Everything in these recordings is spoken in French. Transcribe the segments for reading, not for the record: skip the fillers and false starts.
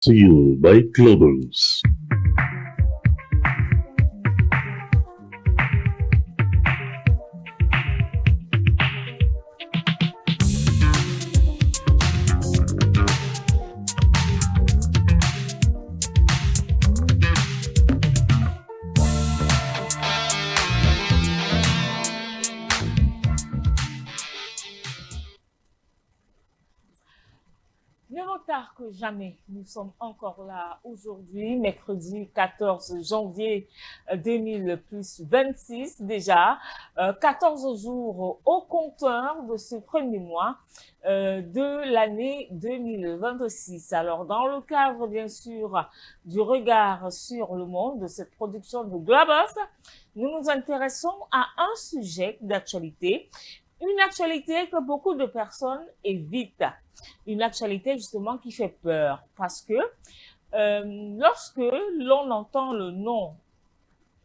Sealed by Globals. Tard que jamais, nous sommes encore là aujourd'hui, mercredi 14 janvier 2026 déjà, 14 jours au compteur de ce premier mois de l'année 2026. Alors dans le cadre bien sûr du regard sur le monde de cette production de Globals, nous nous intéressons à un sujet d'actualité, une actualité que beaucoup de personnes évitent. Une actualité justement qui fait peur parce que lorsque l'on entend le nom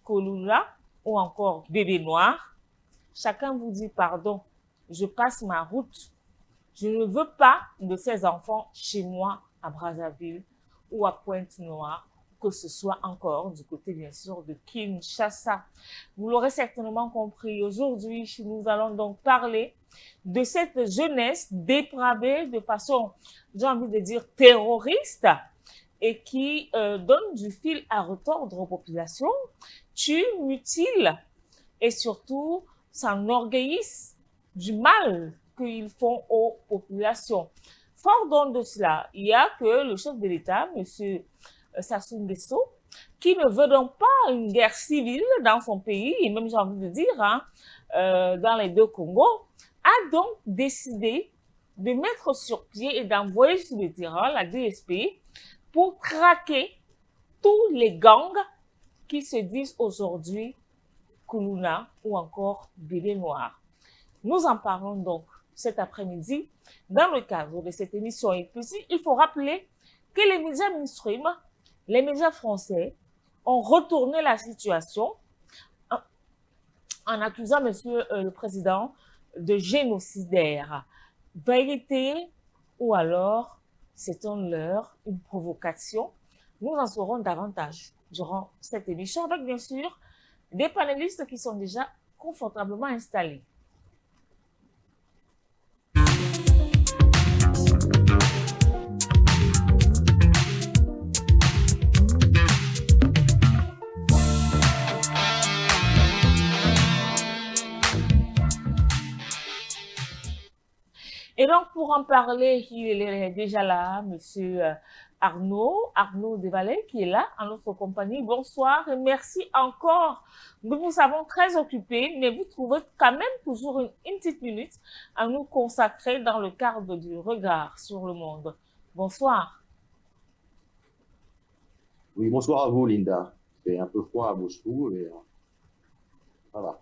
Kolula ou encore bébé noir, chacun vous dit pardon, je passe ma route. Je ne veux pas de ces enfants chez moi à Brazzaville ou à Pointe-Noire, que ce soit encore du côté bien sûr de Kinshasa. Vous l'aurez certainement compris, aujourd'hui nous allons donc parler de cette jeunesse dépravée de façon, j'ai envie de dire, terroriste et qui donne du fil à retordre aux populations, tue, mutile et surtout s'enorgueillissent du mal qu'ils font aux populations. Fort donc de cela, il y a que le chef de l'État, M. Sassou Nguesso, qui ne veut donc pas une guerre civile dans son pays, et même j'ai envie de dire, dans les deux Congos, a donc décidé de mettre sur pied et d'envoyer sur le terrain la DSP pour traquer tous les gangs qui se disent aujourd'hui Kuluna ou encore Bébé Noir. Nous en parlons donc cet après-midi dans le cadre de cette émission. Et puis, il faut rappeler que les médias mainstream, les médias français, ont retourné la situation en accusant monsieur le président de génocidaire. Vérité ou alors c'est un leurre, une provocation. Nous en saurons davantage durant cette émission avec bien sûr des panélistes qui sont déjà confortablement installés. Et donc, pour en parler, il est déjà là, monsieur Arnaud Desvalais, qui est là, en notre compagnie. Bonsoir et merci encore. Nous vous avons très occupés, mais vous trouvez quand même toujours une petite minute à nous consacrer dans le cadre du regard sur le monde. Bonsoir. Oui, bonsoir à vous, Linda. C'est un peu froid à Moscou, mais voilà.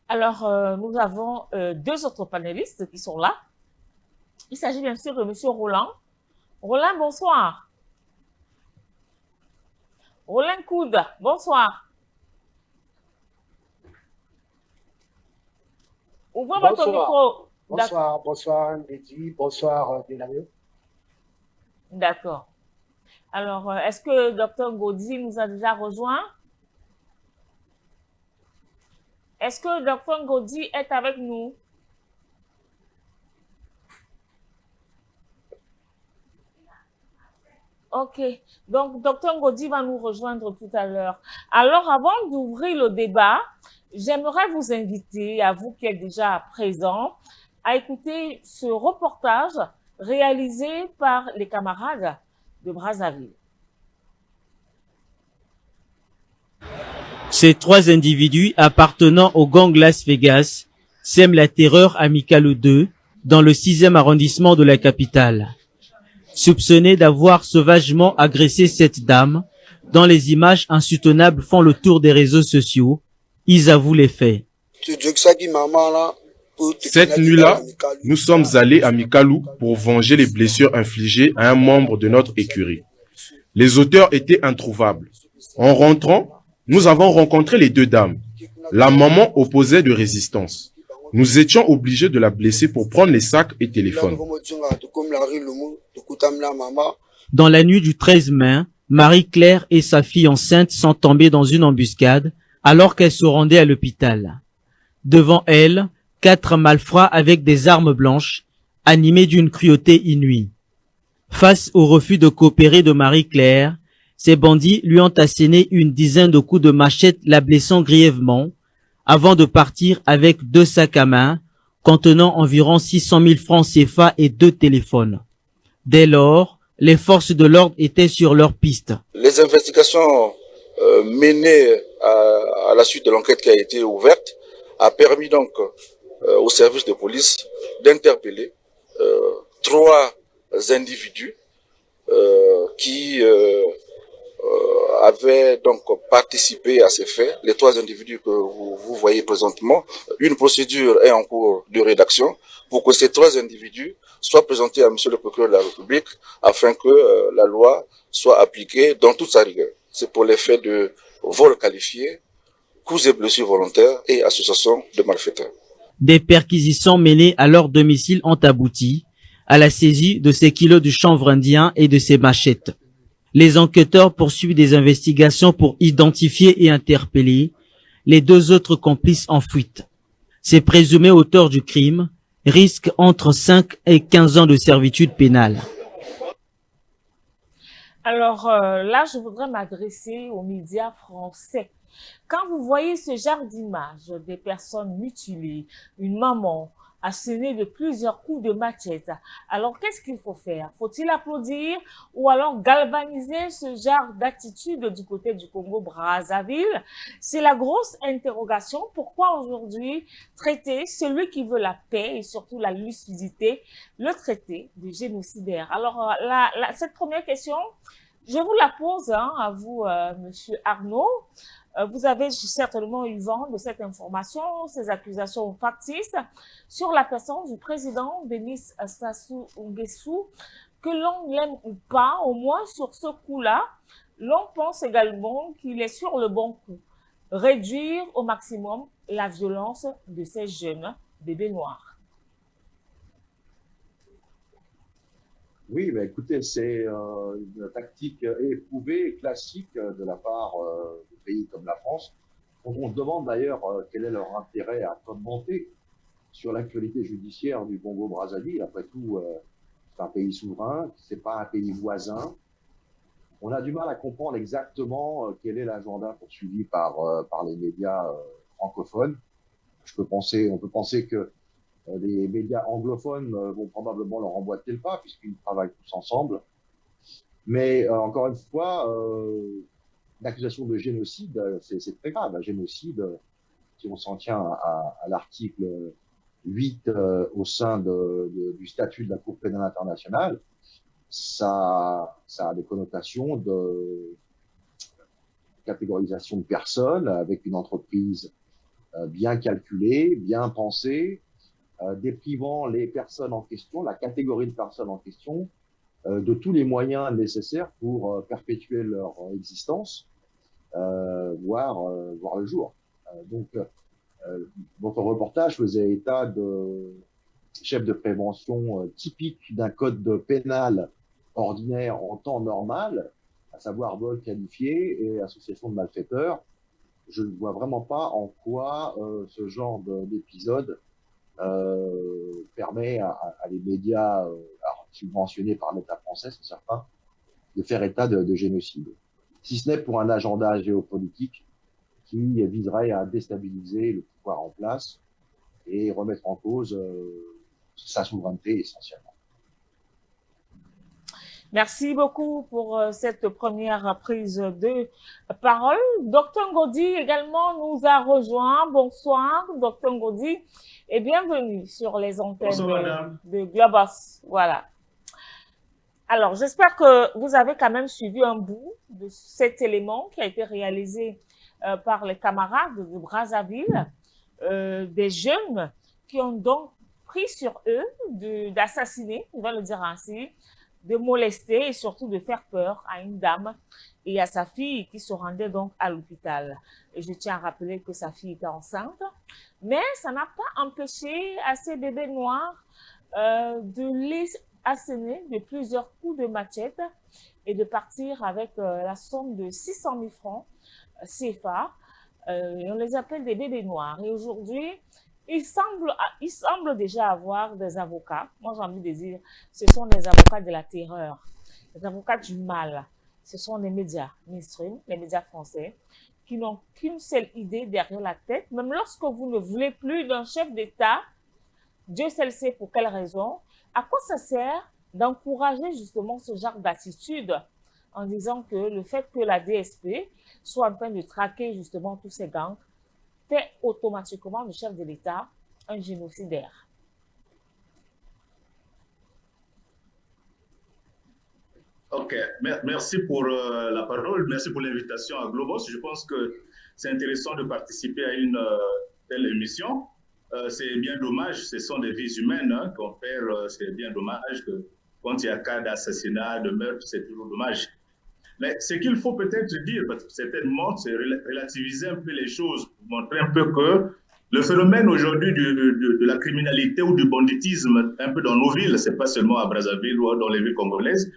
Alors, nous avons deux autres panélistes qui sont là. Il s'agit bien sûr de monsieur Roland. Roland, bonsoir. Roland Coude, bonsoir. Ouvrez votre micro. Bonsoir, Mehdi. Bonsoir, Delamio. D'accord. Alors, est-ce que Dr Gaudi nous a déjà rejoint? Est-ce que Dr Gaudi est avec nous? Ok, donc Dr Gaudi va nous rejoindre tout à l'heure. Alors, avant d'ouvrir le débat, j'aimerais vous inviter, à vous qui êtes déjà présents, à écouter ce reportage réalisé par les camarades de Brazzaville. Ces trois individus appartenant au gang Las Vegas sèment la terreur à Mikalo 2 dans le 6e arrondissement de la capitale. Soupçonnés d'avoir sauvagement agressé cette dame, dont les images insoutenables font le tour des réseaux sociaux, ils avouent les faits. Cette nuit-là, nous sommes allés à Mikalo pour venger les blessures infligées à un membre de notre écurie. Les auteurs étaient introuvables. En rentrant, nous avons rencontré les deux dames. La maman opposait de résistance. Nous étions obligés de la blesser pour prendre les sacs et téléphones. Dans la nuit du 13 mai, Marie-Claire et sa fille enceinte sont tombées dans une embuscade alors qu'elles se rendaient à l'hôpital. Devant elles, 4 malfrats avec des armes blanches, animés d'une cruauté inouïe. Face au refus de coopérer de Marie-Claire, ces bandits lui ont asséné une dizaine de coups de machette, la blessant grièvement, avant de partir avec 2 sacs à main contenant environ 600 000 francs CFA et 2 téléphones. Dès lors, les forces de l'ordre étaient sur leur piste. Les investigations menées à la suite de l'enquête qui a été ouverte a permis donc au service de police d'interpeller 3 individus qui avaient donc participé à ces faits. Les 3 individus que vous voyez présentement, une procédure est en cours de rédaction pour que ces 3 individus soient présentés à Monsieur le procureur de la République afin que la loi soit appliquée dans toute sa rigueur. C'est pour les faits de vol qualifié, coups et blessures volontaires et association de malfaiteurs. Des perquisitions menées à leur domicile ont abouti à la saisie de ces kilos de chanvre indien et de ces machettes. Les enquêteurs poursuivent des investigations pour identifier et interpeller les 2 autres complices en fuite. Ces présumés auteurs du crime risquent entre 5 et 15 ans de servitude pénale. Alors là, je voudrais m'adresser aux médias français. Quand vous voyez ce genre d'image, des personnes mutilées, une maman assénée de plusieurs coups de machette, alors qu'est-ce qu'il faut faire? Faut-il applaudir ou alors galvaniser ce genre d'attitude du côté du Congo-Brazzaville? C'est la grosse interrogation. Pourquoi aujourd'hui traiter celui qui veut la paix et surtout la lucidité, le traiter de génocidaire? Alors cette première question, je vous la pose à vous, Monsieur Arnaud. Vous avez certainement eu vent de cette information, ces accusations factices sur la personne du président Denis Sassou Nguesso, que l'on l'aime ou pas, au moins sur ce coup-là, l'on pense également qu'il est sur le bon coup. Réduire au maximum la violence de ces jeunes bébés noirs. Oui, ben écoutez, c'est une tactique éprouvée, classique de la part de pays comme la France. On se demande d'ailleurs quel est leur intérêt à commenter sur l'actualité judiciaire du Congo-Brazzaville. Après tout, c'est un pays souverain, c'est pas un pays voisin. On a du mal à comprendre exactement quel est l'agenda poursuivi par les médias francophones. On peut penser que les médias anglophones vont probablement leur emboîter le pas puisqu'ils travaillent tous ensemble. Mais encore une fois, l'accusation de génocide, c'est très grave. Un génocide, si on s'en tient à l'article 8 au sein du statut de la Cour pénale internationale, ça a des connotations de catégorisation de personnes avec une entreprise bien calculée, bien pensée, déprivant les personnes en question, la catégorie de personnes en question, de tous les moyens nécessaires pour perpétuer leur existence, voire le jour. Donc, votre reportage faisait état de chefs de prévention typiques d'un code pénal ordinaire en temps normal, à savoir vol qualifié et association de malfaiteurs. Je ne vois vraiment pas en quoi ce genre d'épisode permet à les médias subventionnés par l'État français, c'est certain, de faire état de génocide. Si ce n'est pour un agenda géopolitique qui viserait à déstabiliser le pouvoir en place et remettre en cause sa souveraineté essentiellement. Merci beaucoup pour cette première prise de parole. Dr Ngodi également nous a rejoint. Bonsoir, Dr Ngodi, et bienvenue sur les antennes de Globos. Voilà. Alors, j'espère que vous avez quand même suivi un bout de cet élément qui a été réalisé par les camarades de Brazzaville, des jeunes qui ont donc pris sur eux d'assassiner, on va le dire ainsi, de molester et surtout de faire peur à une dame et à sa fille qui se rendaient donc à l'hôpital. Et je tiens à rappeler que sa fille était enceinte, mais ça n'a pas empêché à ces bébés noirs de les asséner de plusieurs coups de machette et de partir avec la somme de 600 000 francs CFA. On les appelle des bébés noirs. Et aujourd'hui, ils semblent déjà avoir des avocats. Moi, j'ai envie de dire, ce sont des avocats de la terreur, des avocats du mal. Ce sont les médias mainstream, les médias français, qui n'ont qu'une seule idée derrière la tête. Même lorsque vous ne voulez plus d'un chef d'État, Dieu seul sait pour quelle raison, à quoi ça sert d'encourager justement ce genre d'attitude en disant que le fait que la DSP soit en train de traquer justement tous ces gangs fait automatiquement le chef de l'État un génocidaire. Ok, merci pour la parole, merci pour l'invitation à Globos. Je pense que c'est intéressant de participer à une telle émission. C'est bien dommage, ce sont des vies humaines qu'on perd, c'est bien dommage que quand il y a cas d'assassinat, de meurtre, c'est toujours dommage. Mais ce qu'il faut peut-être dire, parce que certainement, c'est relativiser un peu les choses, pour montrer un peu que le phénomène aujourd'hui de la criminalité ou du banditisme un peu dans nos villes, c'est pas seulement à Brazzaville ou dans les villes congolaises,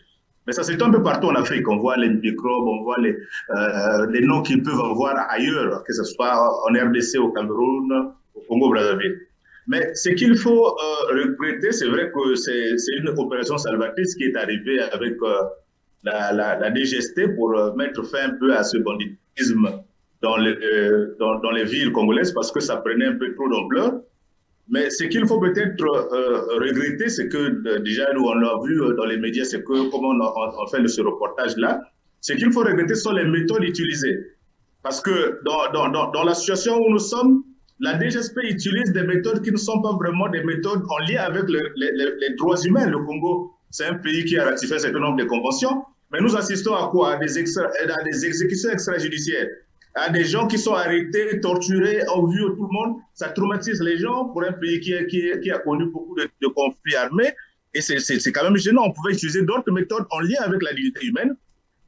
mais ça c'est un peu partout en Afrique. On voit les microbes, on voit les noms qu'ils peuvent avoir ailleurs, que ce soit en RDC, au Cameroun, au Congo-Brazzaville. Mais ce qu'il faut regretter, c'est vrai que c'est une opération salvatrice qui est arrivée avec la DGST pour mettre fin un peu à ce banditisme dans les villes congolaises parce que ça prenait un peu trop d'ampleur. Mais ce qu'il faut peut-être regretter, c'est que déjà nous on l'a vu dans les médias, c'est que comme on fait de ce reportage-là, ce qu'il faut regretter sont les méthodes utilisées. Parce que dans la situation où nous sommes, la DGSP utilise des méthodes qui ne sont pas vraiment des méthodes en lien avec les droits humains. Le Congo, c'est un pays qui a ratifié un certain nombre de conventions, mais nous assistons à quoi? À des exécutions extrajudiciaires, à des gens qui sont arrêtés, torturés, en vue de tout le monde. Ça traumatise les gens pour un pays qui a connu beaucoup de conflits armés. Et c'est quand même gênant. On pouvait utiliser d'autres méthodes en lien avec la dignité humaine.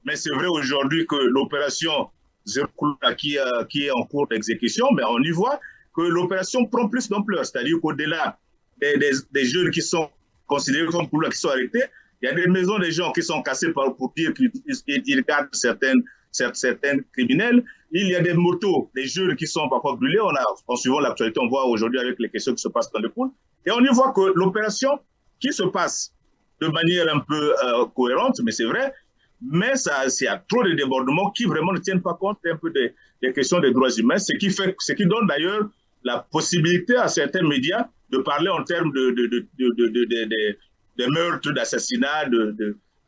Mais c'est vrai aujourd'hui que l'opération Zerkula qui est en cours d'exécution, mais on y voit que l'opération prend plus d'ampleur. C'est-à-dire qu'au-delà des jeunes qui sont considérés comme couleurs, qui sont arrêtés, il y a des maisons des gens qui sont cassées pour dire qu'ils gardent certains criminels. Il y a des motos, des jeunes qui sont parfois brûlés. En suivant l'actualité, on voit aujourd'hui avec les questions qui se passent dans le pool. Et on y voit que l'opération qui se passe de manière un peu cohérente, mais c'est vrai, mais il y a trop de débordements qui vraiment ne tiennent pas compte un peu des questions des droits humains, ce qui donne d'ailleurs la possibilité à certains médias de parler en termes de meurtres, d'assassinats,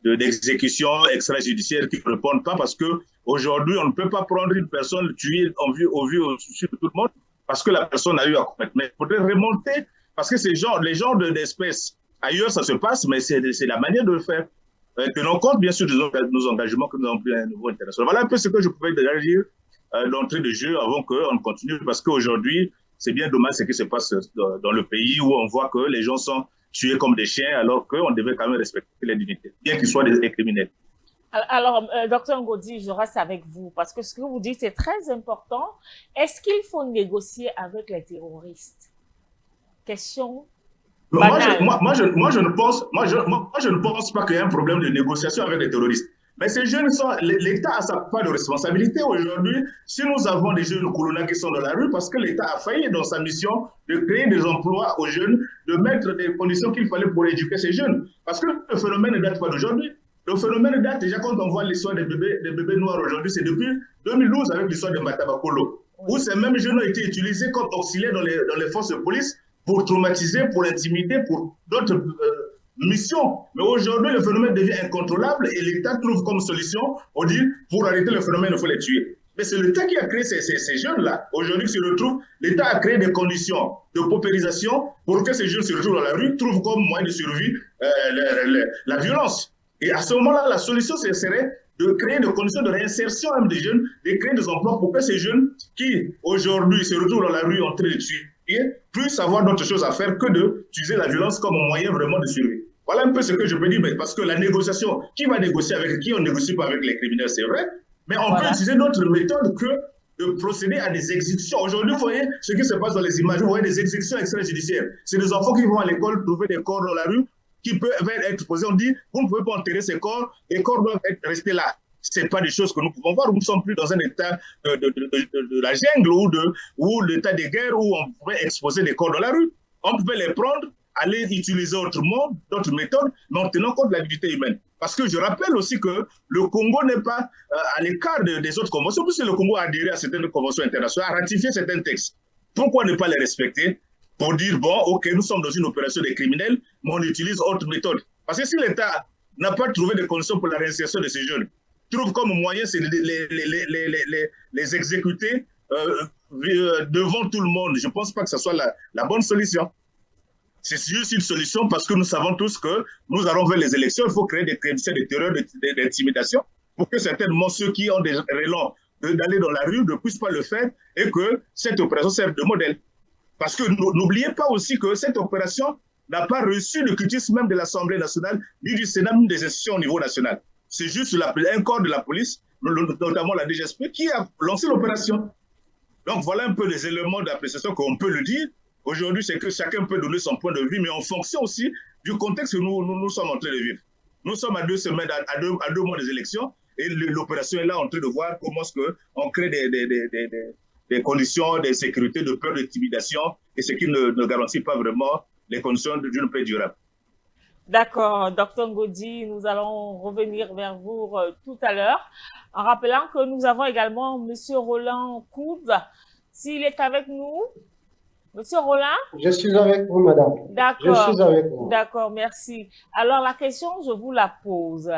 d'exécutions extrajudiciaires qui ne répondent pas parce qu'aujourd'hui, on ne peut pas prendre une personne tuée au vu au-dessus de tout le monde parce que la personne a eu à commettre. Mais il faudrait remonter parce que les genres d'espèces, ailleurs ça se passe, mais c'est la manière de le faire. Tenons compte bien sûr de nos engagements que nous avons pris à un niveau international. Voilà un peu ce que je pouvais déjà dire d'entrée de jeu avant qu'on continue parce qu'aujourd'hui, c'est bien dommage ce qui se passe dans le pays où on voit que les gens sont tués comme des chiens alors qu'on devait quand même respecter les dignités, bien qu'ils soient des criminels. Alors, Dr Ngodi, je reste avec vous parce que ce que vous dites est très important. Est-ce qu'il faut négocier avec les terroristes? Question banale. Moi, je ne pense pas qu'il y ait un problème de négociation avec les terroristes. Mais ces jeunes l'État a sa part de responsabilité aujourd'hui. Si nous avons des jeunes colonels qui sont dans la rue, parce que l'État a failli dans sa mission de créer des emplois aux jeunes, de mettre des conditions qu'il fallait pour éduquer ces jeunes. Parce que le phénomène ne date pas d'aujourd'hui. Le phénomène date déjà quand on voit l'histoire des bébés noirs aujourd'hui, c'est depuis 2012 avec l'histoire de Matabakolo, où ces mêmes jeunes ont été utilisés comme auxiliaires dans les forces de police pour traumatiser, pour intimider, pour d'autres mission. Mais aujourd'hui, le phénomène devient incontrôlable et l'État trouve comme solution, on dit, pour arrêter le phénomène, il faut les tuer. Mais c'est l'État qui a créé ces jeunes-là. Aujourd'hui, se retrouvent, l'État a créé des conditions de paupérisation pour que ces jeunes se retrouvent dans la rue, trouvent comme moyen de survie la violence. Et à ce moment-là, la solution serait de créer des conditions de réinsertion même des jeunes, de créer des emplois pour que ces jeunes qui, aujourd'hui, se retrouvent dans la rue en train de tuer, puissent avoir d'autres choses à faire que d'utiliser la violence comme un moyen vraiment de survie. Voilà un peu ce que je peux dire, mais parce que la négociation, qui va négocier avec qui? On ne négocie pas avec les criminels, c'est vrai, mais on peut utiliser d'autres méthodes que de procéder à des exécutions. Aujourd'hui, vous voyez ce qui se passe dans les images, vous voyez des exécutions extrajudiciaires. C'est des enfants qui vont à l'école trouver des corps dans la rue qui peuvent être posés. On dit, vous ne pouvez pas enterrer ces corps, les corps doivent rester là. Ce n'est pas des choses que nous pouvons voir. Nous ne sommes plus dans un état de la jungle ou l'état de guerre où on pouvait exposer des corps dans la rue. On pouvait les prendre, aller utiliser autrement, d'autres méthodes, mais en tenant compte de la dignité humaine. Parce que je rappelle aussi que le Congo n'est pas à l'écart des autres conventions, puisque le Congo a adhéré à certaines conventions internationales, a ratifié certains textes. Pourquoi ne pas les respecter pour dire, bon, ok, nous sommes dans une opération des criminels, mais on utilise autre méthode. Parce que si l'État n'a pas trouvé de conditions pour la réinsertion de ces jeunes, trouve comme moyen c'est les exécuter devant tout le monde. Je ne pense pas que ce soit la bonne solution. C'est juste une solution parce que nous savons tous que nous allons vers les élections. Il faut créer des conditions de terreur, d'intimidation pour que certainement ceux qui ont des relents d'aller dans la rue ne puissent pas le faire et que cette opération serve de modèle. Parce que n'oubliez pas aussi que cette opération n'a pas reçu le quitus même de l'Assemblée nationale ni du Sénat ni des institutions au niveau national. C'est juste un corps de la police, notamment la DGSP, qui a lancé l'opération. Donc voilà un peu les éléments d'appréciation qu'on peut le dire. Aujourd'hui, c'est que chacun peut donner son point de vue, mais en fonction aussi du contexte que nous sommes en train de vivre. Nous sommes à 2 semaines, à deux mois des élections, et l'opération est là en train de voir comment est-ce qu'on crée des conditions de sécurité, de peur, d'intimidation, et ce qui ne garantit pas vraiment les conditions d'une paix durable. D'accord, Dr Ngodi, nous allons revenir vers vous tout à l'heure, en rappelant que nous avons également Monsieur Roland Koud. S'il est avec nous, Monsieur Roland? Je suis avec vous, madame. D'accord. Je suis avec vous. D'accord, merci. Alors, la question, je vous la pose.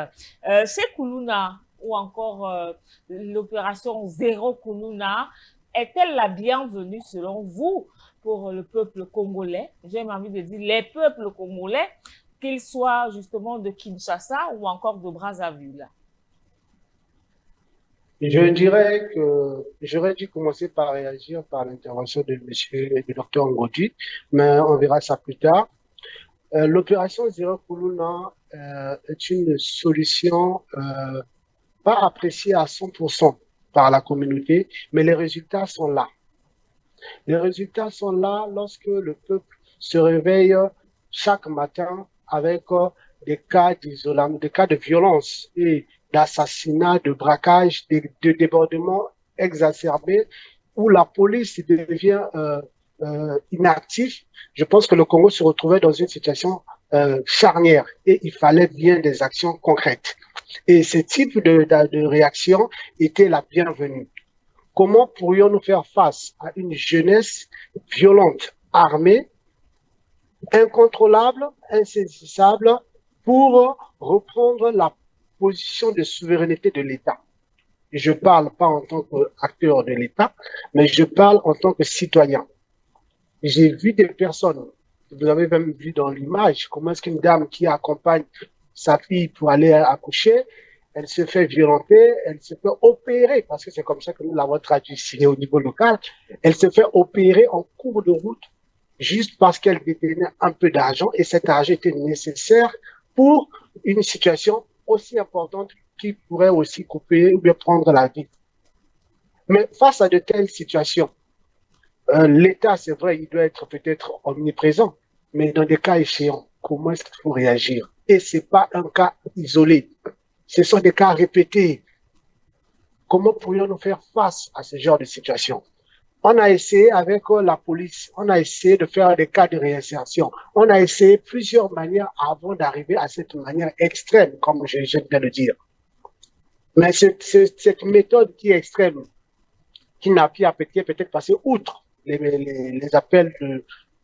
Sekuluna, ou encore l'opération Zéro Kuluna, est-elle la bienvenue selon vous pour le peuple congolais? J'ai envie de dire les peuples congolais, qu'ils soient justement de Kinshasa ou encore de Brazzaville. Je dirais que j'aurais dû commencer par réagir par l'intervention de monsieur le docteur Ngodi, mais on verra ça plus tard. L'opération Zéro Kuluna est une solution pas appréciée à 100% par la communauté, mais les résultats sont là. Les résultats sont là lorsque le peuple se réveille chaque matin avec des cas d'isolement, des cas de violence et d'assassinat, de braquage, de débordements exacerbés, où la police devient inactive. Je pense que le Congo se retrouvait dans une situation charnière et il fallait bien des actions concrètes. Et ce type de réaction était la bienvenue. Comment pourrions-nous faire face à une jeunesse violente, armée, incontrôlable, insaisissable, pour reprendre la position de souveraineté de l'État? Je parle pas en tant qu'acteur de l'État, mais je parle en tant que citoyen. J'ai vu des personnes, vous avez même vu dans l'image, comment est-ce qu'une dame qui accompagne sa fille pour aller accoucher, elle se fait violenter, elle se fait opérer, parce que c'est comme ça que nous l'avons traduit ici au niveau local, elle se fait opérer en cours de route juste parce qu'elle détenait un peu d'argent et cet argent était nécessaire pour une situation aussi importante qui pourrait aussi couper ou bien prendre la vie. Mais face à de telles situations, l'État, c'est vrai, il doit être peut-être omniprésent, mais dans des cas échéants, comment est-ce qu'il faut réagir? Et c'est pas un cas isolé. Ce sont des cas répétés. Comment pourrions-nous faire face à ce genre de situation? On a essayé avec la police, on a essayé de faire des cas de réinsertion. On a essayé plusieurs manières avant d'arriver à cette manière extrême, comme je viens de le dire. Mais cette méthode qui est extrême, qui n'a pu peut-être passer outre les appels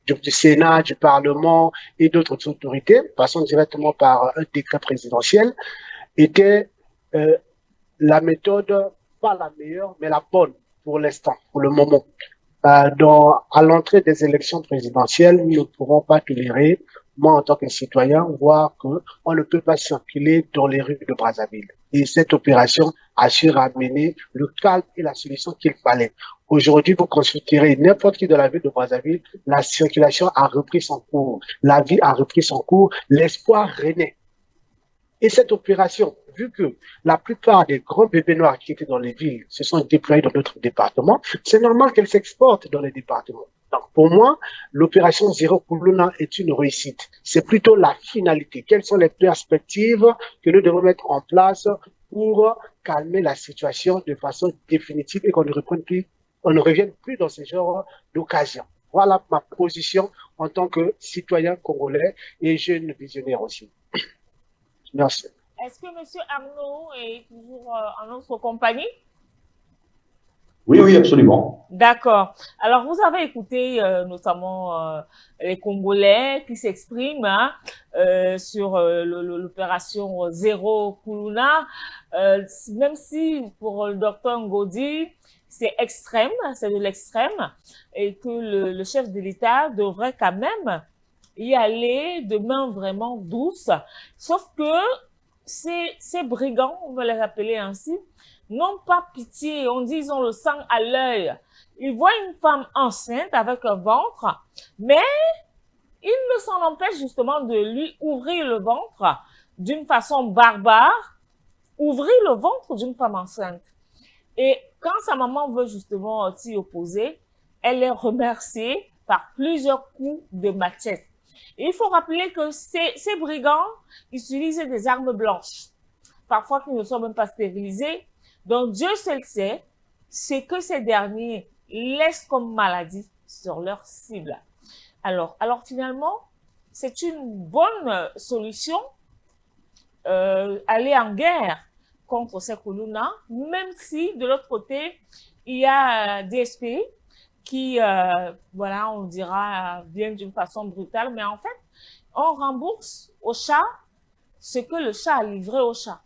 du Sénat, du Parlement et d'autres autorités, passant directement par un décret présidentiel, était la méthode, pas la meilleure, mais la bonne pour l'instant, pour le moment. À l'entrée des élections présidentielles, nous ne pourrons pas tolérer, moi en tant que citoyen, voir qu'on ne peut pas circuler dans les rues de Brazzaville. Et cette opération a su ramener le calme et la solution qu'il fallait. Aujourd'hui, vous consulterez n'importe qui de la ville de Brazzaville, la circulation a repris son cours, la vie a repris son cours, l'espoir renaît. Et cette opération, vu que la plupart des grands bébés noirs qui étaient dans les villes se sont déployés dans d'autres départements, c'est normal qu'elle s'exporte dans les départements. Donc, pour moi, l'opération Zéro Koulouna est une réussite. C'est plutôt la finalité. Quelles sont les perspectives que nous devons mettre en place pour calmer la situation de façon définitive et qu'on ne reprenne plus, on ne revienne plus dans ce genre d'occasion. Voilà ma position en tant que citoyen congolais et jeune visionnaire aussi. Merci. Est-ce que M. Arnaud est toujours en notre compagnie? Oui, oui, absolument. D'accord. Alors, vous avez écouté notamment les Congolais qui s'expriment sur l'opération Zéro Koulouna, même si pour le docteur Ngodi, c'est extrême, c'est de l'extrême, et que le chef de l'État devrait quand même y aller de main vraiment douce. Sauf que ces brigands, on va les appeler ainsi, n'ont pas pitié. On dit ils ont le sang à l'œil. Ils voient une femme enceinte avec un ventre, mais ils ne s'en empêchent justement de lui ouvrir le ventre d'une façon barbare, ouvrir le ventre d'une femme enceinte. Et quand sa maman veut justement s'y opposer, elle est remerciée par plusieurs coups de machette. Et il faut rappeler que ces brigands utilisent des armes blanches, parfois qui ne sont même pas stérilisées. Donc Dieu seul sait ce que ces derniers laissent comme maladie sur leur cible. Alors finalement, c'est une bonne solution, aller en guerre contre ces Koulouna, même si de l'autre côté, il y a des SPI qui, voilà, on dira, viennent d'une façon brutale, mais en fait, on rembourse au chat ce que le chat a livré au chat.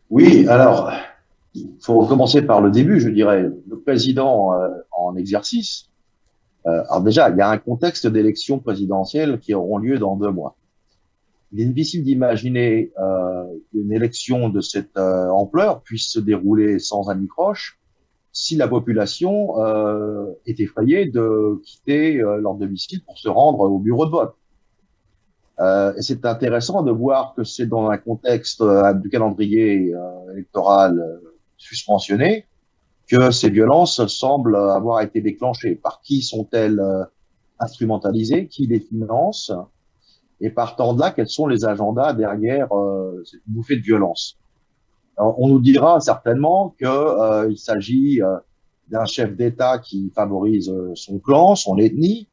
Oui, alors, il faut commencer par le début, je dirais. Le président en exercice, alors déjà, il y a un contexte d'élections présidentielles qui auront lieu dans 2 mois. Il est difficile d'imaginer qu'une élection de cette ampleur puisse se dérouler sans anicroche si la population est effrayée de quitter leur domicile pour se rendre au bureau de vote. Et c'est intéressant de voir que c'est dans un contexte du calendrier électoral suspensionné que ces violences semblent avoir été déclenchées. Par qui sont-elles instrumentalisées? Qui les finance? Et partant de là, quels sont les agendas derrière cette bouffée de violence? Alors, on nous dira certainement que il s'agit d'un chef d'État qui favorise son clan, son ethnie,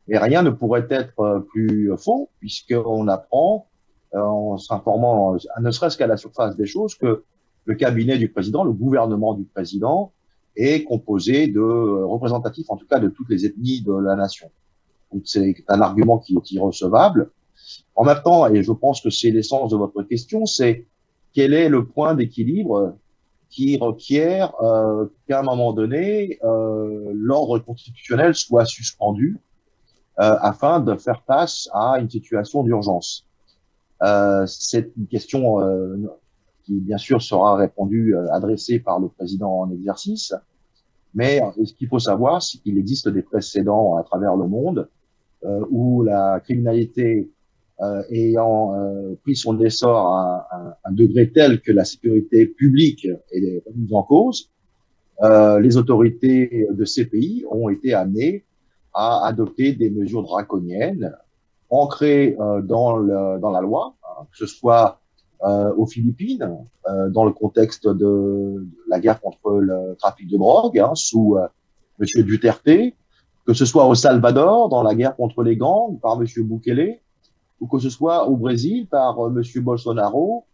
et rien ne pourrait être plus faux, puisqu'on apprend, en s'informant, ne serait-ce qu'à la surface des choses, que le cabinet du président, le gouvernement du président, est composé de représentatifs, en tout cas de toutes les ethnies de la nation. Donc c'est un argument qui est irrecevable. En même temps, et je pense que c'est l'essence de votre question, c'est quel est le point d'équilibre qui requiert qu'à un moment donné, l'ordre constitutionnel soit suspendu afin de faire face à une situation d'urgence. C'est une question qui, bien sûr, sera adressée par le président en exercice, mais ce qu'il faut savoir, c'est qu'il existe des précédents à travers le monde où la criminalité ayant pris son essor à un degré tel que la sécurité publique est remise en cause, les autorités de ces pays ont été amenées à adopter des mesures draconiennes, ancrées dans la loi, que ce soit aux Philippines, dans le contexte de la guerre contre le trafic de drogue, sous Monsieur Duterte, que ce soit au Salvador, dans la guerre contre les gangs, par Monsieur Bukele, ou que ce soit au Brésil par Monsieur Bolsonaro,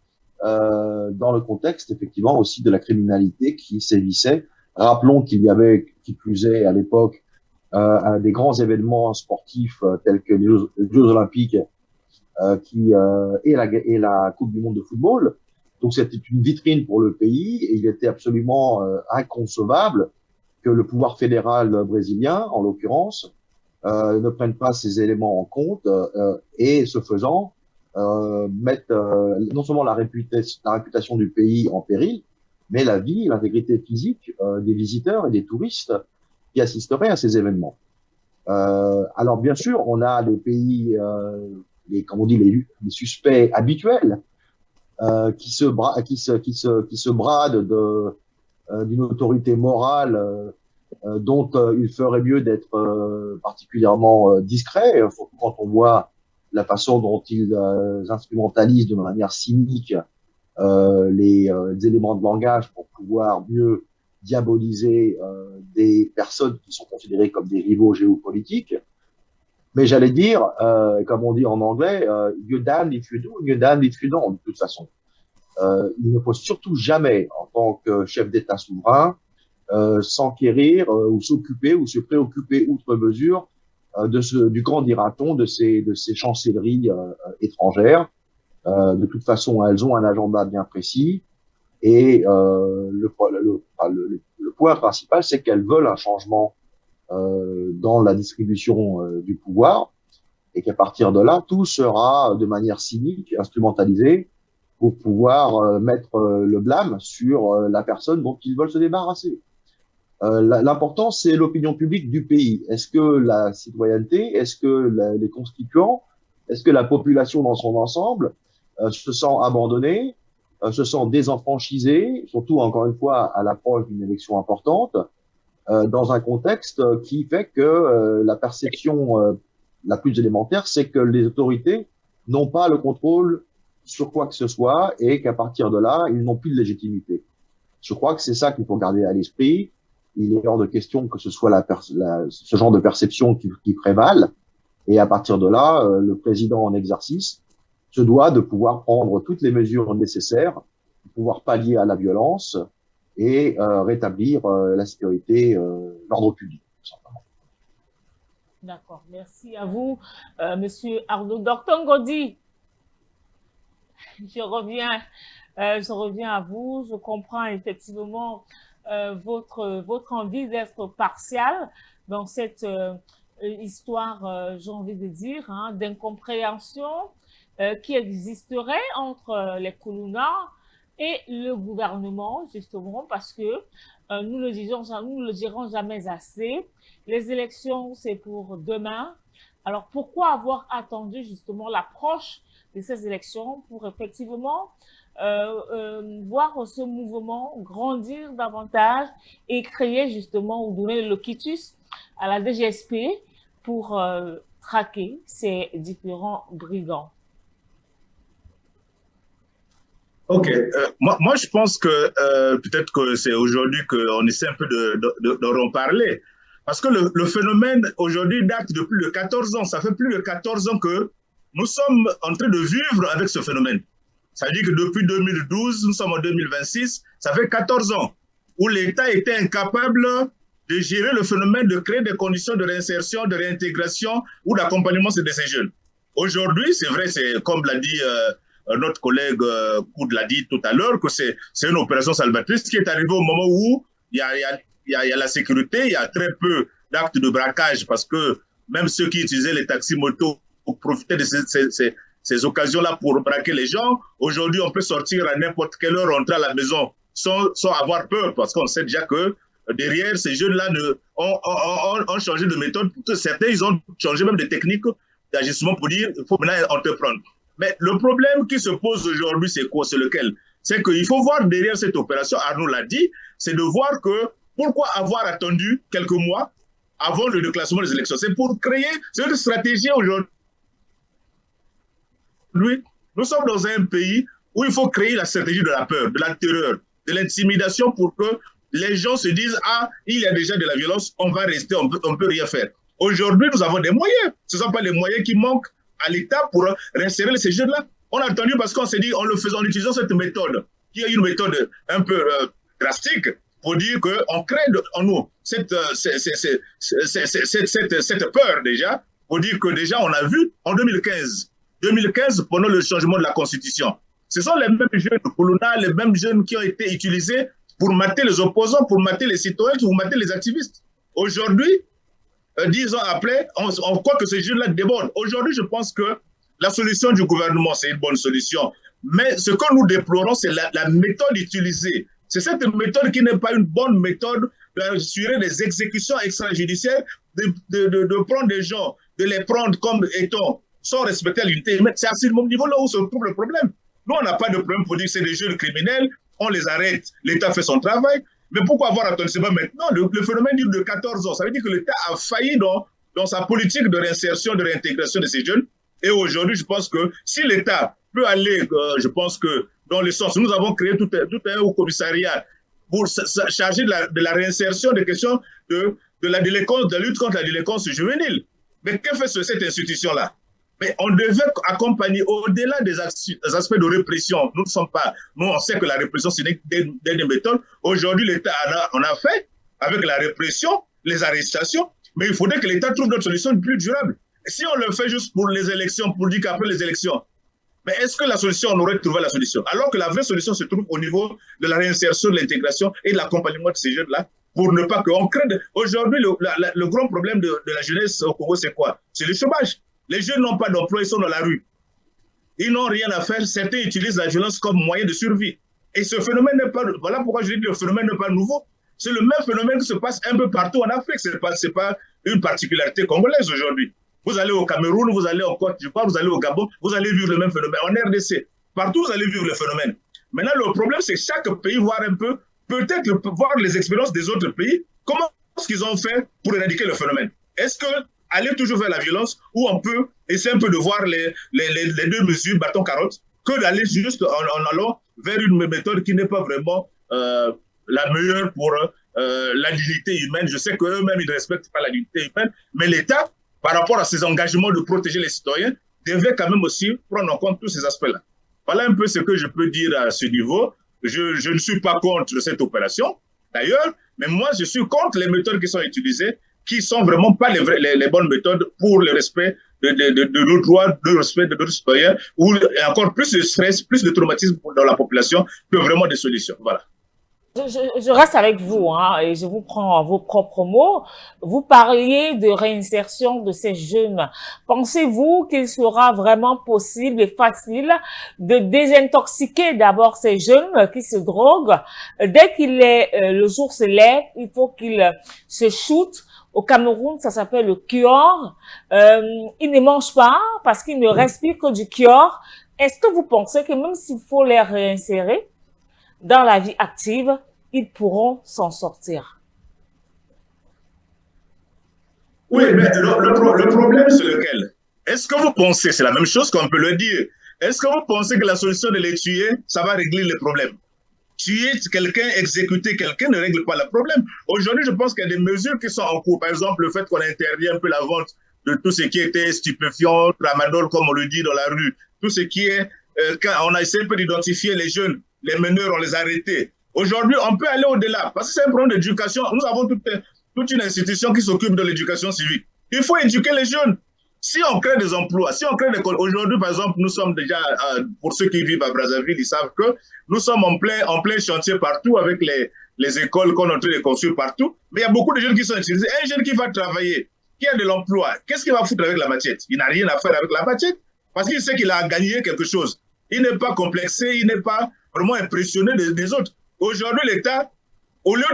dans le contexte effectivement aussi de la criminalité qui sévissait. Rappelons qu'il y avait, qui plus est à l'époque, des grands événements sportifs tels que les Jeux Olympiques et la Coupe du Monde de football. Donc c'était une vitrine pour le pays et il était absolument inconcevable que le pouvoir fédéral brésilien, en l'occurrence, ne prenne pas ces éléments en compte et, ce faisant, mettent non seulement la réputation du pays en péril, mais la vie, l'intégrité physique des visiteurs et des touristes qui assisteraient à ces événements. Alors bien sûr, on a des pays, comme on dit, les suspects habituels qui se bradent d'une autorité morale dont il ferait mieux d'être particulièrement discret, surtout quand on voit la façon dont ils instrumentalisent de manière cynique les éléments de langage pour pouvoir mieux diaboliser des personnes qui sont considérées comme des rivaux géopolitiques. Mais j'allais dire, comme on dit en anglais, you're damned if you do, you're damned if you don't, de toute façon. Il ne faut surtout jamais, en tant que chef d'État souverain, s'enquérir ou s'occuper ou se préoccuper outre mesure du grand dira-t-on de ces chancelleries étrangères. De toute façon, elles ont un agenda bien précis et le point principal, c'est qu'elles veulent un changement dans la distribution du pouvoir et qu'à partir de là, tout sera de manière cynique, instrumentalisé pour pouvoir mettre le blâme sur la personne dont ils veulent se débarrasser. L'important, c'est l'opinion publique du pays. Est-ce que la citoyenneté, est-ce que les constituants, est-ce que la population dans son ensemble se sent abandonnée, se sent désenfranchisée, surtout encore une fois à l'approche d'une élection importante, dans un contexte qui fait que la perception la plus élémentaire, c'est que les autorités n'ont pas le contrôle sur quoi que ce soit et qu'à partir de là, ils n'ont plus de légitimité. Je crois que c'est ça qu'il faut garder à l'esprit. Il est hors de question que ce soit ce genre de perception qui prévale. Et à partir de là, le président en exercice se doit de pouvoir prendre toutes les mesures nécessaires pour pouvoir pallier à la violence et rétablir la sécurité, l'ordre public, tout simplement. D'accord, merci à vous, Monsieur Arnaud. Docteur Ngodi, je reviens à vous. Je comprends effectivement votre envie d'être partial dans cette histoire, j'ai envie de dire, d'incompréhension qui existerait entre les Kuluna et le gouvernement, justement, parce que nous le dirons jamais assez. Les élections, c'est pour demain. Alors, pourquoi avoir attendu justement l'approche de ces élections pour effectivement voir ce mouvement grandir davantage et créer justement ou donner le quitus à la DGSP pour traquer ces différents brigands? Ok, moi je pense que peut-être que c'est aujourd'hui qu'on essaie un peu d'en parler. Parce que le phénomène aujourd'hui date de plus de 14 ans. Ça fait plus de 14 ans que nous sommes en train de vivre avec ce phénomène. Ça veut dire que depuis 2012, nous sommes en 2026, ça fait 14 ans où l'État était incapable de gérer le phénomène, de créer des conditions de réinsertion, de réintégration ou d'accompagnement de ces jeunes. Aujourd'hui, c'est vrai, c'est comme l'a dit notre collègue Koud l'a dit tout à l'heure, que c'est une opération salvatrice qui est arrivée au moment où il y a la sécurité, il y a très peu d'actes de braquage parce que même ceux qui utilisaient les taxis motos pour profiter de ces occasions-là pour braquer les gens, aujourd'hui on peut sortir à n'importe quelle heure, rentrer à la maison sans avoir peur parce qu'on sait déjà que derrière ces jeunes-là ont changé de méthode. Certains, ils ont changé même de technique d'agissement pour dire il faut maintenant entreprendre. Mais le problème qui se pose aujourd'hui, c'est quoi? C'est lequel? C'est qu'il faut voir derrière cette opération, Arnaud l'a dit, c'est de voir que pourquoi avoir attendu quelques mois avant le déclassement des élections? C'est pour créer cette stratégie aujourd'hui. Nous sommes dans un pays où il faut créer la stratégie de la peur, de la terreur, de l'intimidation pour que les gens se disent « Ah, il y a déjà de la violence, on va rester, on peut rien faire ». Aujourd'hui, nous avons des moyens. Ce ne sont pas les moyens qui manquent à l'État pour réinsérer ces jeunes-là. On a attendu parce qu'on s'est dit, en utilisant cette méthode, qui est une méthode un peu drastique, pour dire qu'on crée en nous cette peur déjà, pour dire que déjà on a vu en 2015, pendant le changement de la Constitution, ce sont les mêmes jeunes Kuluna, les mêmes jeunes qui ont été utilisés pour mater les opposants, pour mater les citoyens, pour mater les activistes. Aujourd'hui, 10 ans après, on croit que ces jeunes-là débordent. Aujourd'hui, je pense que la solution du gouvernement, c'est une bonne solution. Mais ce que nous déplorons, c'est la méthode utilisée C'est cette méthode qui n'est pas une bonne méthode d'assurer des exécutions extrajudiciaires, de prendre des gens, de les prendre comme étant sans respecter l'unité humaine. C'est à ce niveau-là où se trouve le problème. Nous, on n'a pas de problème pour dire que c'est des jeunes criminels, on les arrête, l'État fait son travail. Mais pourquoi avoir attendu ça maintenant? Le phénomène dure de 14 ans. Ça veut dire que l'État a failli dans sa politique de réinsertion, de réintégration de ces jeunes. Et aujourd'hui, je pense que si l'État peut aller, je pense que dans le sens, nous avons créé tout un haut commissariat pour charger de la réinsertion des questions de la délinquance, de la lutte contre la délinquance juvénile. Mais que fait cette institution-là? Mais on devait accompagner au-delà des aspects de répression. Nous ne sommes pas, nous on sait que la répression c'est des méthodes. Aujourd'hui, l'État en a fait avec la répression, les arrestations, mais il faudrait que l'État trouve d'autres solutions plus durables. Et si on le fait juste pour les élections, pour dire qu'après les élections, mais est-ce que la solution, on aurait trouvé la solution? Alors que la vraie solution se trouve au niveau de la réinsertion, de l'intégration et de l'accompagnement de ces jeunes-là, pour ne pas qu'on crée. Aujourd'hui, le grand problème de la jeunesse au Congo, c'est quoi? C'est le chômage. Les jeunes n'ont pas d'emploi, ils sont dans la rue. Ils n'ont rien à faire. Certains utilisent la violence comme moyen de survie. Et ce phénomène n'est pas... Voilà pourquoi je dis que le phénomène n'est pas nouveau. C'est le même phénomène qui se passe un peu partout en Afrique. Ce n'est pas une particularité congolaise aujourd'hui. Vous allez au Cameroun, vous allez en Côte d'Ivoire, vous allez au Gabon, vous allez vivre le même phénomène. En RDC, partout vous allez vivre le phénomène. Maintenant, le problème, c'est que chaque pays voir un peu, peut-être voir les expériences des autres pays, comment est-ce qu'ils ont fait pour éradiquer le phénomène. Est-ce que aller toujours vers la violence, ou on peut essayer un peu de voir les deux mesures, bâton-carotte, que d'aller juste en allant vers une méthode qui n'est pas vraiment la meilleure pour la dignité humaine. Je sais qu'eux-mêmes, ils ne respectent pas la dignité humaine, mais l'État, par rapport à ses engagements de protéger les citoyens, devait quand même aussi prendre en compte tous ces aspects-là. Voilà un peu ce que je peux dire à ce niveau. Je ne suis pas contre cette opération, d'ailleurs, mais moi, je suis contre les méthodes qui sont utilisées, qui sont vraiment pas les bonnes méthodes pour le respect de nos droits, le respect de nos citoyens, où encore plus de stress, plus de traumatisme dans la population que vraiment des solutions. Voilà. Je reste avec vous, hein, et je vous prends vos propres mots. Vous parliez de réinsertion de ces jeunes. Pensez-vous qu'il sera vraiment possible et facile de désintoxiquer d'abord ces jeunes qui se droguent? Dès le jour se lève, il faut qu'ils se shootent. Au Cameroun, ça s'appelle le kior. Ils ne mangent pas parce qu'ils ne respirent que du kior. Est-ce que vous pensez que même s'il faut les réinsérer dans la vie active, ils pourront s'en sortir? Oui, mais le problème, c'est lequel? Est-ce que vous pensez, c'est la même chose qu'on peut le dire, est-ce que vous pensez que la solution de les tuer, ça va régler le problème? Tuer quelqu'un, exécuter quelqu'un ne règle pas le problème. Aujourd'hui, je pense qu'il y a des mesures qui sont en cours. Par exemple, le fait qu'on interdit un peu la vente de tout ce qui était stupéfiant, tramadol, comme on le dit dans la rue, tout ce qui est, quand on a essayé un peu d'identifier les jeunes, les meneurs, on les a arrêtés. Aujourd'hui, on peut aller au-delà, parce que c'est un problème d'éducation. Nous avons toute une institution qui s'occupe de l'éducation civique. Il faut éduquer les jeunes. Si on crée des emplois, si on crée des écoles, aujourd'hui, par exemple, nous sommes déjà, pour ceux qui vivent à Brazzaville, ils savent que nous sommes en plein chantier partout avec les écoles qu'on est en train de construire partout. Mais il y a beaucoup de jeunes qui sont utilisés. Un jeune qui va travailler, qui a de l'emploi, qu'est-ce qu'il va foutre avec la machette? Il n'a rien à faire avec la machette parce qu'il sait qu'il a gagné quelque chose. Il n'est pas complexé, il n'est pas vraiment impressionné des autres. Aujourd'hui, l'État, au lieu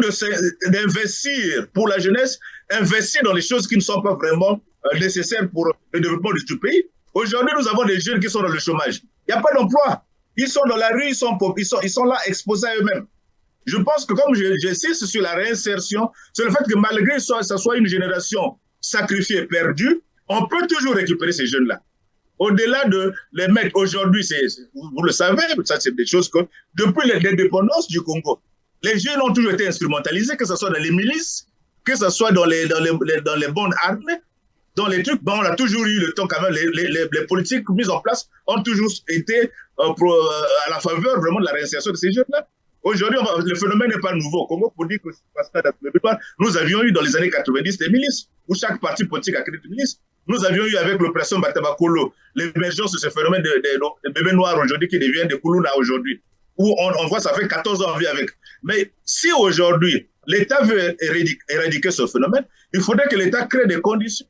d'investir pour la jeunesse, investit dans les choses qui ne sont pas vraiment nécessaires pour le développement de tout pays. Aujourd'hui, nous avons des jeunes qui sont dans le chômage. Il n'y a pas d'emploi. Ils sont dans la rue, ils sont là exposés à eux-mêmes. Je pense que comme j'insiste sur la réinsertion, c'est le fait que malgré que ça soit une génération sacrifiée, perdue, on peut toujours récupérer ces jeunes-là. Au-delà de les mettre aujourd'hui, vous le savez, ça c'est des choses que depuis l'indépendance du Congo, les jeunes ont toujours été instrumentalisés, que ce soit dans les milices, que ce soit dans les bandes armées, dans les trucs. Bon, on a toujours eu le temps quand même, les politiques mises en place ont toujours été à la faveur vraiment de la réinsertion de ces jeunes-là. Aujourd'hui, le phénomène n'est pas nouveau. Au Congo, pour dire que nous avions eu dans les années 90 des milices, où chaque parti politique a créé une milice. Nous avions eu avec l'opération Batabakolo l'émergence de ce phénomène de bébés noirs aujourd'hui qui deviennent des Koulouna aujourd'hui, où on voit ça fait 14 ans en vie avec. Mais si aujourd'hui, l'État veut éradiquer ce phénomène, il faudrait que l'État crée des conditions.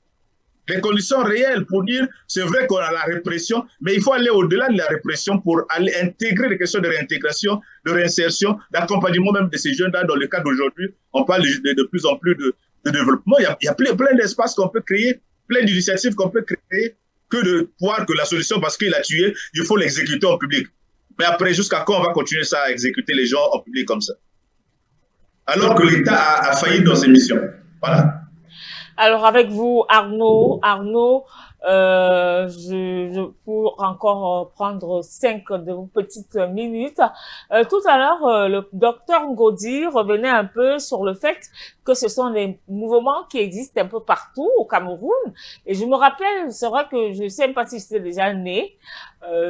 les conditions réelles pour dire, c'est vrai qu'on a la répression, mais il faut aller au-delà de la répression pour aller intégrer les questions de réintégration, de réinsertion, d'accompagnement même de ces jeunes-là. Dans le cas d'aujourd'hui, on parle de plus en plus de développement. Il y a plein d'espaces qu'on peut créer, plein d'initiatives qu'on peut créer, que de voir que la solution, parce qu'il a tué, il faut l'exécuter en public. Mais après, jusqu'à quand on va continuer ça à exécuter les gens en public comme ça? Alors que l'État a failli dans ses missions. Voilà. Alors avec vous, Arnaud, je pour encore prendre 5 de vos petites minutes. Tout à l'heure, le docteur Ngodi revenait un peu sur le fait que ce sont des mouvements qui existent un peu partout au Cameroun. Et je me rappelle, c'est vrai que je ne sais pas si j'étais déjà née.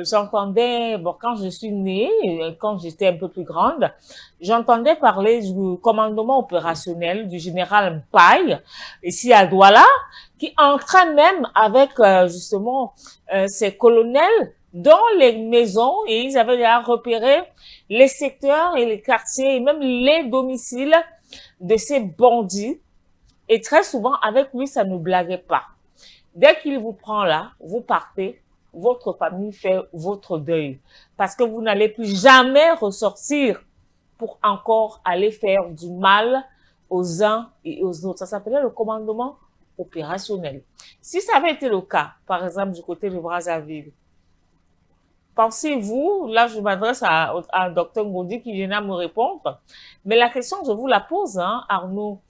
J'entendais, bon, quand je suis née, quand j'étais un peu plus grande, j'entendais parler du commandement opérationnel du général Mpaye, ici à Douala, qui entraîne même avec justement ces colonels dans les maisons, et ils avaient déjà repéré les secteurs et les quartiers et même les domiciles de ces bandits. Et très souvent, avec lui, ça ne blaguait pas. Dès qu'il vous prend là, vous partez, votre famille fait votre deuil. Parce que vous n'allez plus jamais ressortir pour encore aller faire du mal aux uns et aux autres. Ça s'appelait le commandement opérationnel. Si ça avait été le cas, par exemple, du côté de Brazzaville, pensez-vous, là je m'adresse à Dr Ngondi qui vient à me répondre, mais la question je vous la pose, hein, Arnaud,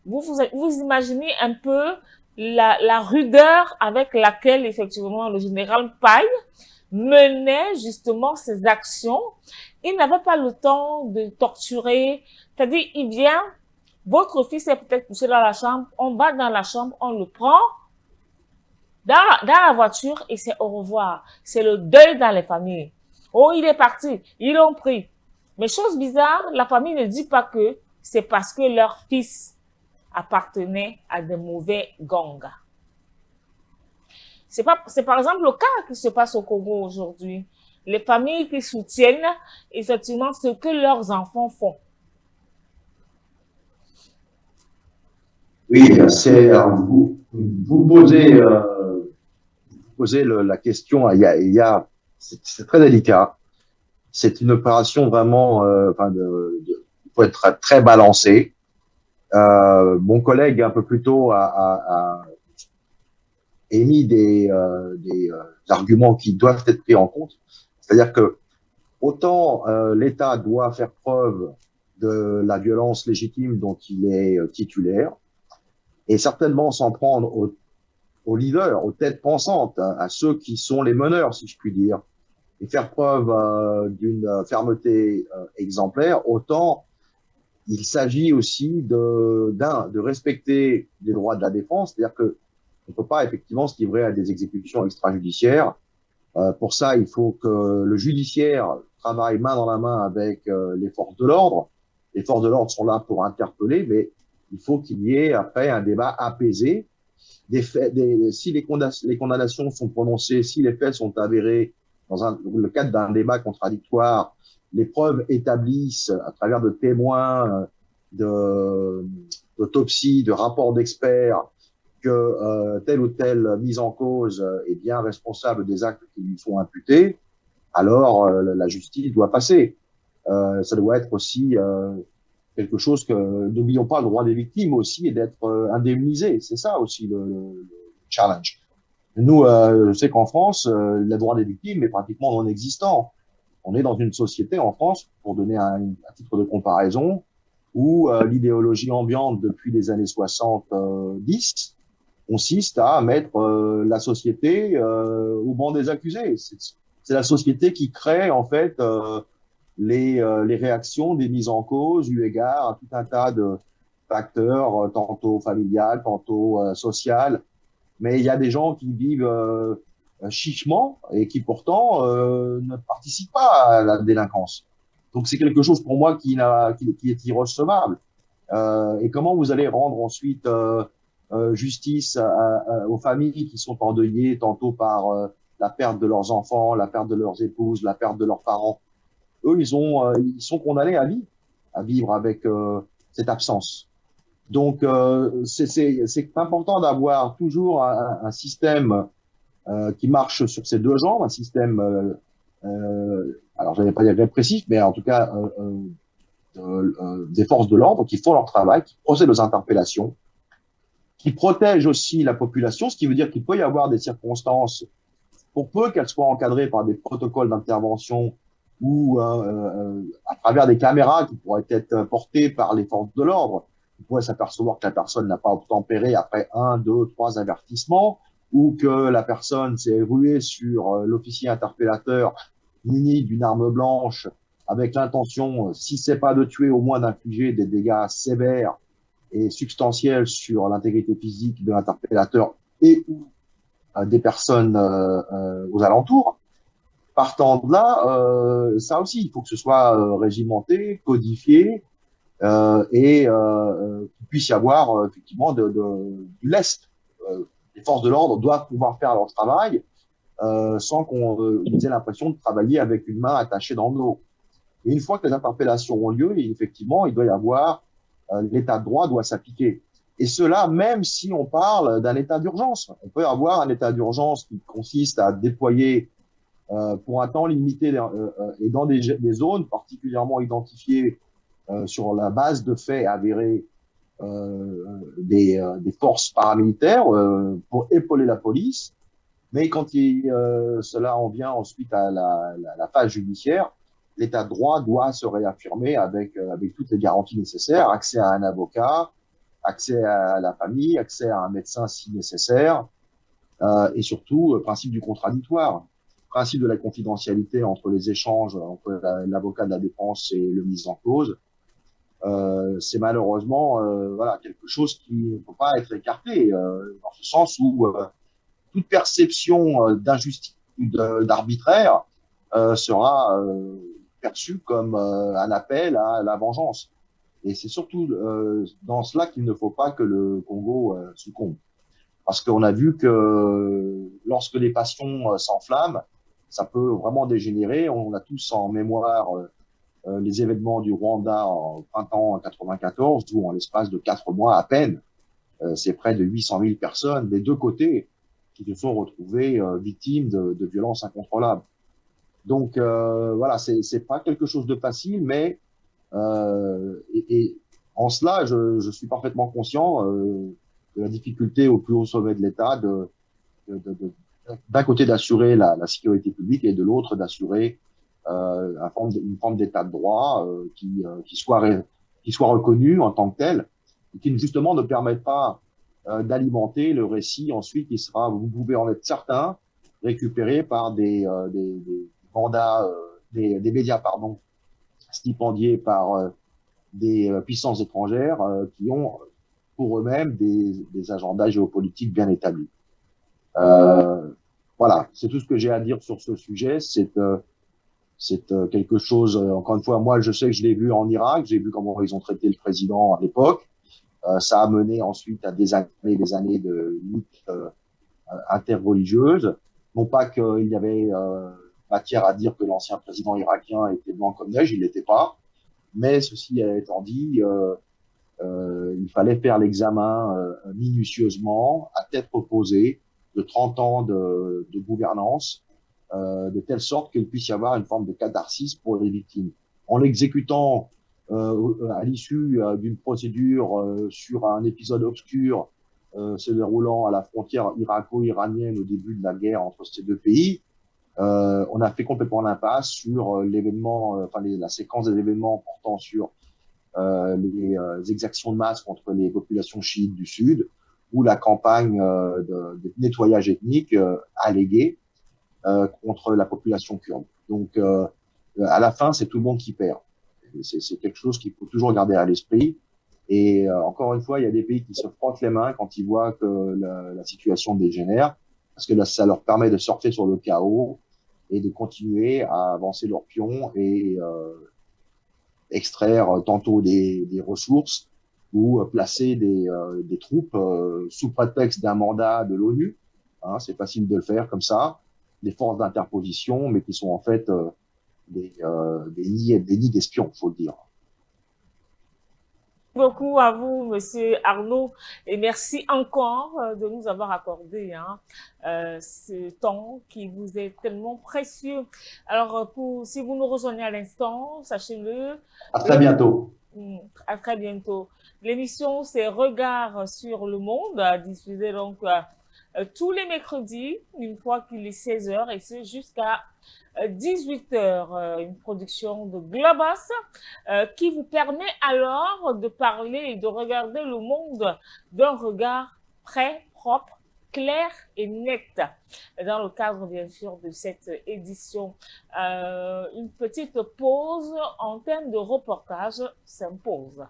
vous imaginez un peu la rudeur avec laquelle effectivement le général Mpaye menait justement ses actions. Il n'avait pas le temps de torturer, c'est-à-dire il vient, votre fils est peut-être couché dans la chambre, on va dans la chambre, on le prend dans la voiture et c'est au revoir. C'est le deuil dans les familles. Oh, il est parti, ils l'ont pris. Mais chose bizarre, la famille ne dit pas que c'est parce que leur fils appartenait à de mauvais gangs. C'est par exemple le cas qui se passe au Congo aujourd'hui. Les familles qui soutiennent effectivement ce que leurs enfants font. Oui, c'est vous posez la question. C'est très délicat. C'est une opération vraiment, il faut être très balancé. Mon collègue un peu plus tôt a émis des arguments qui doivent être pris en compte. C'est-à-dire que autant l'État doit faire preuve de la violence légitime dont il est titulaire, et certainement s'en prendre aux leaders, aux têtes pensantes, à ceux qui sont les meneurs, si je puis dire, et faire preuve d'une fermeté exemplaire, autant il s'agit aussi de respecter les droits de la défense, c'est-à-dire que on ne peut pas effectivement se livrer à des exécutions extrajudiciaires. Pour ça, il faut que le judiciaire travaille main dans la main avec les forces de l'ordre. Les forces de l'ordre sont là pour interpeller, mais il faut qu'il y ait après un débat apaisé. Si les condamnations sont prononcées, si les faits sont avérés dans le cadre d'un débat contradictoire, les preuves établissent à travers de témoins, d'autopsies, de rapports d'experts, que telle ou telle mise en cause est bien responsable des actes qui lui sont imputés, alors la justice doit passer. Ça doit être aussi quelque chose que, n'oublions pas, le droit des victimes aussi est d'être indemnisé. C'est ça aussi le challenge. Nous, je sais qu'en France, le droit des victimes est pratiquement non existant. On est dans une société en France, pour donner un titre de comparaison, où l'idéologie ambiante depuis les années 70 consiste à mettre la société au banc des accusés. C'est la société qui crée en fait les réactions des mises en cause eu égard à tout un tas de facteurs, tantôt familial, tantôt social. Mais il y a des gens qui vivent chichement et qui pourtant ne participent pas à la délinquance. Donc c'est quelque chose pour moi qui est irrecevable. Et comment vous allez rendre ensuite justice aux familles qui sont endeuillées tantôt par la perte de leurs enfants, la perte de leurs épouses, la perte de leurs parents. Eux, ils sont condamnés à vivre avec cette absence. Donc, c'est important d'avoir toujours un système qui marche sur ses deux jambes, un système, alors j'allais pas dire répressif, mais en tout cas des forces de l'ordre qui font leur travail, qui procèdent aux interpellations, qui protègent aussi la population, ce qui veut dire qu'il peut y avoir des circonstances, pour peu qu'elles soient encadrées par des protocoles d'intervention ou à travers des caméras qui pourraient être portées par les forces de l'ordre. On pourrait s'apercevoir que la personne n'a pas obtempéré après 1, 2, 3 avertissements, ou que la personne s'est ruée sur l'officier interpellateur muni d'une arme blanche avec l'intention, si c'est pas de tuer, au moins d'infliger des dégâts sévères et substantiels sur l'intégrité physique de l'interpellateur et ou des personnes aux alentours. Partant de là, ça aussi, il faut que ce soit régimenté, codifié, et qu'il puisse y avoir effectivement du lest. Les forces de l'ordre doivent pouvoir faire leur travail sans qu'on ait l'impression de travailler avec une main attachée dans le dos. Et une fois que les interpellations ont lieu, effectivement, il doit y avoir l'état de droit doit s'appliquer. Et cela, même si on parle d'un état d'urgence. On peut avoir un état d'urgence qui consiste à déployer pour un temps limité et dans des zones particulièrement identifiées sur la base de faits avérés des forces paramilitaires pour épauler la police. Mais quand cela en vient ensuite à la phase judiciaire, l'état de droit doit se réaffirmer avec toutes les garanties nécessaires, accès à un avocat, accès à la famille, accès à un médecin si nécessaire, et surtout principe du contradictoire, principe de la confidentialité entre les échanges entre l'avocat de la défense et le mis en cause. C'est malheureusement voilà quelque chose qui ne peut pas être écarté dans ce sens où toute perception d'injustice ou d'arbitraire sera perçue comme un appel à la vengeance. Et c'est surtout dans cela qu'il ne faut pas que le Congo succombe. Parce qu'on a vu que lorsque les passions s'enflamment, ça peut vraiment dégénérer. On a tous en mémoire les événements du Rwanda en printemps 94, où en l'espace de 4 mois à peine, c'est près de 800 000 personnes des deux côtés qui se sont retrouvées victimes de violences incontrôlables. Donc voilà, c'est pas quelque chose de facile, mais et en cela, je suis parfaitement conscient de la difficulté au plus haut sommet de l'État d'un côté d'assurer la sécurité publique et de l'autre d'assurer une forme d'état de droit qui soit reconnu en tant que tel et qui justement ne permette pas d'alimenter le récit ensuite qui sera, vous pouvez en être certain, récupéré par des mandats, des médias pardon, stipendiés par des puissances étrangères qui ont pour eux-mêmes des agendas géopolitiques bien établis. Voilà, c'est tout ce que j'ai à dire sur ce sujet. C'est quelque chose, encore une fois, moi je sais que je l'ai vu en Irak, j'ai vu comment ils ont traité le président à l'époque. Ça a mené ensuite à des années de lutte interreligieuse. Non pas qu'il y avait matière à dire que l'ancien président irakien était blanc comme neige, il l'était pas. Mais ceci étant dit, il fallait faire l'examen minutieusement, à tête reposée, de 30 ans de gouvernance, de telle sorte qu'il puisse y avoir une forme de catharsis pour les victimes. En l'exécutant à l'issue d'une procédure sur un épisode obscur se déroulant à la frontière irako-iranienne au début de la guerre entre ces deux pays, on a fait complètement l'impasse sur l'événement, la séquence des événements portant sur les exactions de masse contre les populations chiites du Sud ou la campagne de nettoyage ethnique alléguée contre la population kurde. Donc, à la fin, c'est tout le monde qui perd. C'est quelque chose qu'il faut toujours garder à l'esprit. Et encore une fois, il y a des pays qui se frottent les mains quand ils voient que la situation dégénère, parce que là, ça leur permet de surfer sur le chaos et de continuer à avancer leurs pions et extraire tantôt des ressources ou placer des troupes sous prétexte d'un mandat de l'ONU. Hein, c'est facile de le faire comme ça, des forces d'interposition, mais qui sont en fait des nids d'espions, faut le dire. Beaucoup à vous, Monsieur Arnaud, et merci encore de nous avoir accordé ce temps qui vous est tellement précieux. Alors, si vous nous rejoignez à l'instant, sachez-le. À très bientôt. À très bientôt. L'émission, c'est Regard sur le monde, diffusée donc tous les mercredis, une fois qu'il est 16h, et c'est jusqu'à 18h, une production de Globos qui vous permet alors de parler et de regarder le monde d'un regard très propre, clair et net. Dans le cadre, bien sûr, de cette édition, une petite pause en termes de reportage s'impose.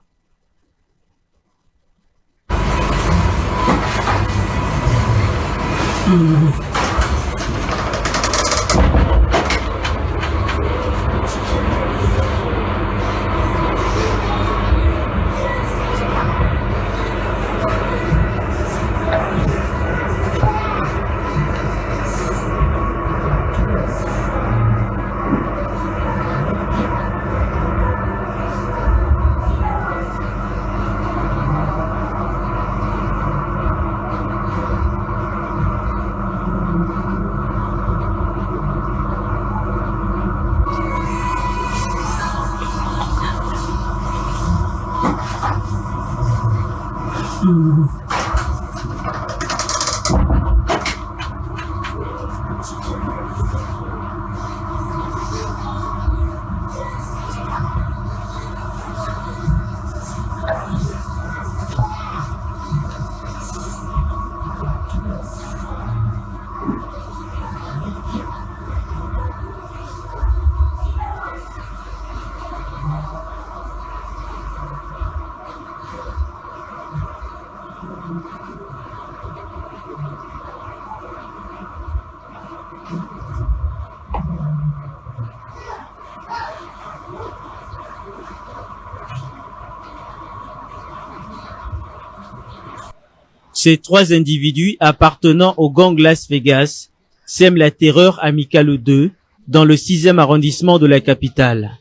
Ces trois individus appartenant au gang Las Vegas sèment la terreur à Mikalo 2 dans le 6e arrondissement de la capitale.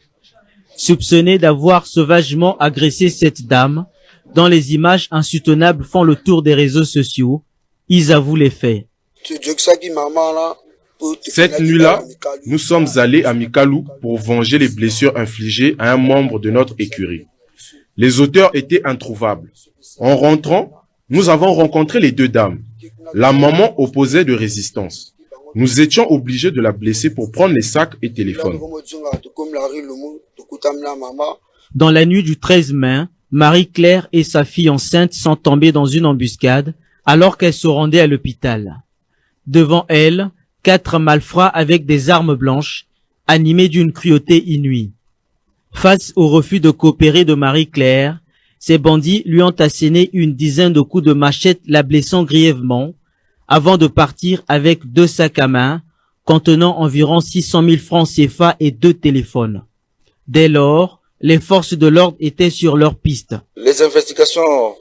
Soupçonnés d'avoir sauvagement agressé cette dame, dont les images insoutenables font le tour des réseaux sociaux, ils avouent les faits. Cette nuit-là, nous sommes allés à Mikalou pour venger les blessures infligées à un membre de notre écurie. Les auteurs étaient introuvables. En rentrant, nous avons rencontré les deux dames. La maman opposait de résistance. Nous étions obligés de la blesser pour prendre les sacs et téléphones. Dans la nuit du 13 mai, Marie-Claire et sa fille enceinte sont tombées dans une embuscade alors qu'elles se rendaient à l'hôpital. Devant elles, 4 malfrats avec des armes blanches, animés d'une cruauté inouïe. Face au refus de coopérer de Marie-Claire, ces bandits lui ont asséné une dizaine de coups de machette, la blessant grièvement, avant de partir avec 2 sacs à main contenant environ 600 000 francs CFA et 2 téléphones. Dès lors, les forces de l'ordre étaient sur leur piste. Les investigations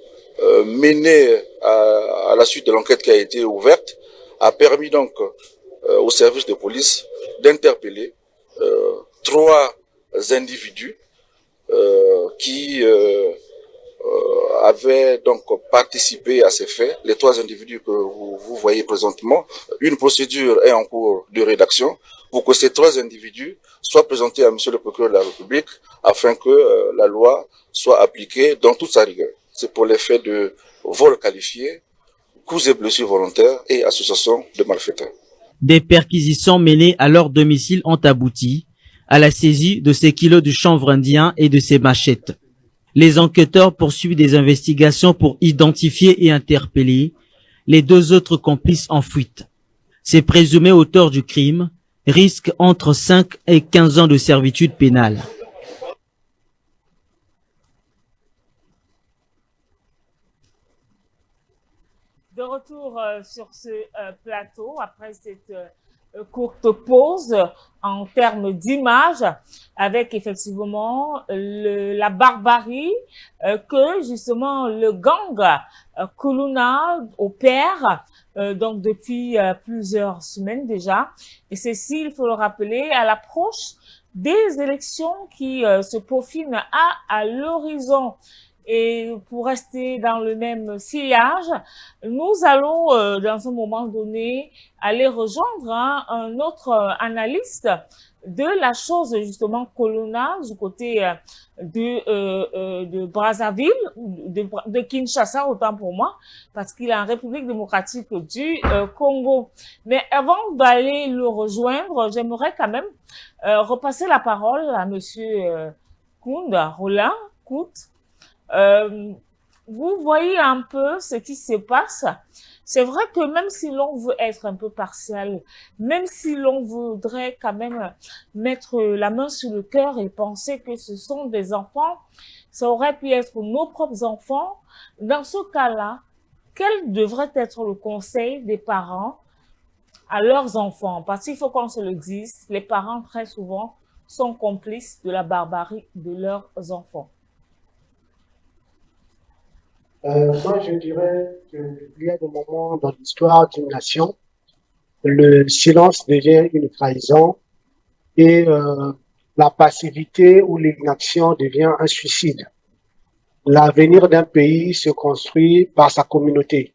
menées à la suite de l'enquête qui a été ouverte a permis donc au service de police d'interpeller 3 individus qui avaient donc participé à ces faits. Les 3 individus que vous voyez présentement, une procédure est en cours de rédaction pour que ces 3 individus soient présentés à Monsieur le procureur de la République afin que la loi soit appliquée dans toute sa rigueur. C'est pour les faits de vol qualifié, coups et blessures volontaires et association de malfaiteurs. Des perquisitions menées à leur domicile ont abouti à la saisie de ces kilos de chanvre indien et de ces machettes. Les enquêteurs poursuivent des investigations pour identifier et interpeller les 2 autres complices en fuite. Ces présumés auteurs du crime risquent entre 5 et 15 ans de servitude pénale. De retour sur ce plateau, après cette courte pause en termes d'image, avec effectivement la barbarie que justement le gang Kuluna opère donc depuis plusieurs semaines déjà. Et ceci, il faut le rappeler, à l'approche des élections qui se peaufinent à l'horizon. Et pour rester dans le même sillage, nous allons, dans un moment donné, aller rejoindre un autre analyste de la chose justement coloniale du côté de Brazzaville, de Kinshasa, autant pour moi, parce qu'il est en République démocratique du Congo. Mais avant d'aller le rejoindre, j'aimerais quand même repasser la parole à Monsieur Kounda, Roland Kout. Vous voyez un peu ce qui se passe. C'est vrai que même si l'on veut être un peu partial, même si l'on voudrait quand même mettre la main sur le cœur et penser que ce sont des enfants, ça aurait pu être nos propres enfants. Dans ce cas-là, quel devrait être le conseil des parents à leurs enfants? Parce qu'il faut qu'on se le dise, les parents très souvent sont complices de la barbarie de leurs enfants. Moi, je dirais qu'il y a des moments dans l'histoire d'une nation, le silence devient une trahison et la passivité ou l'inaction devient un suicide. L'avenir d'un pays se construit par sa communauté.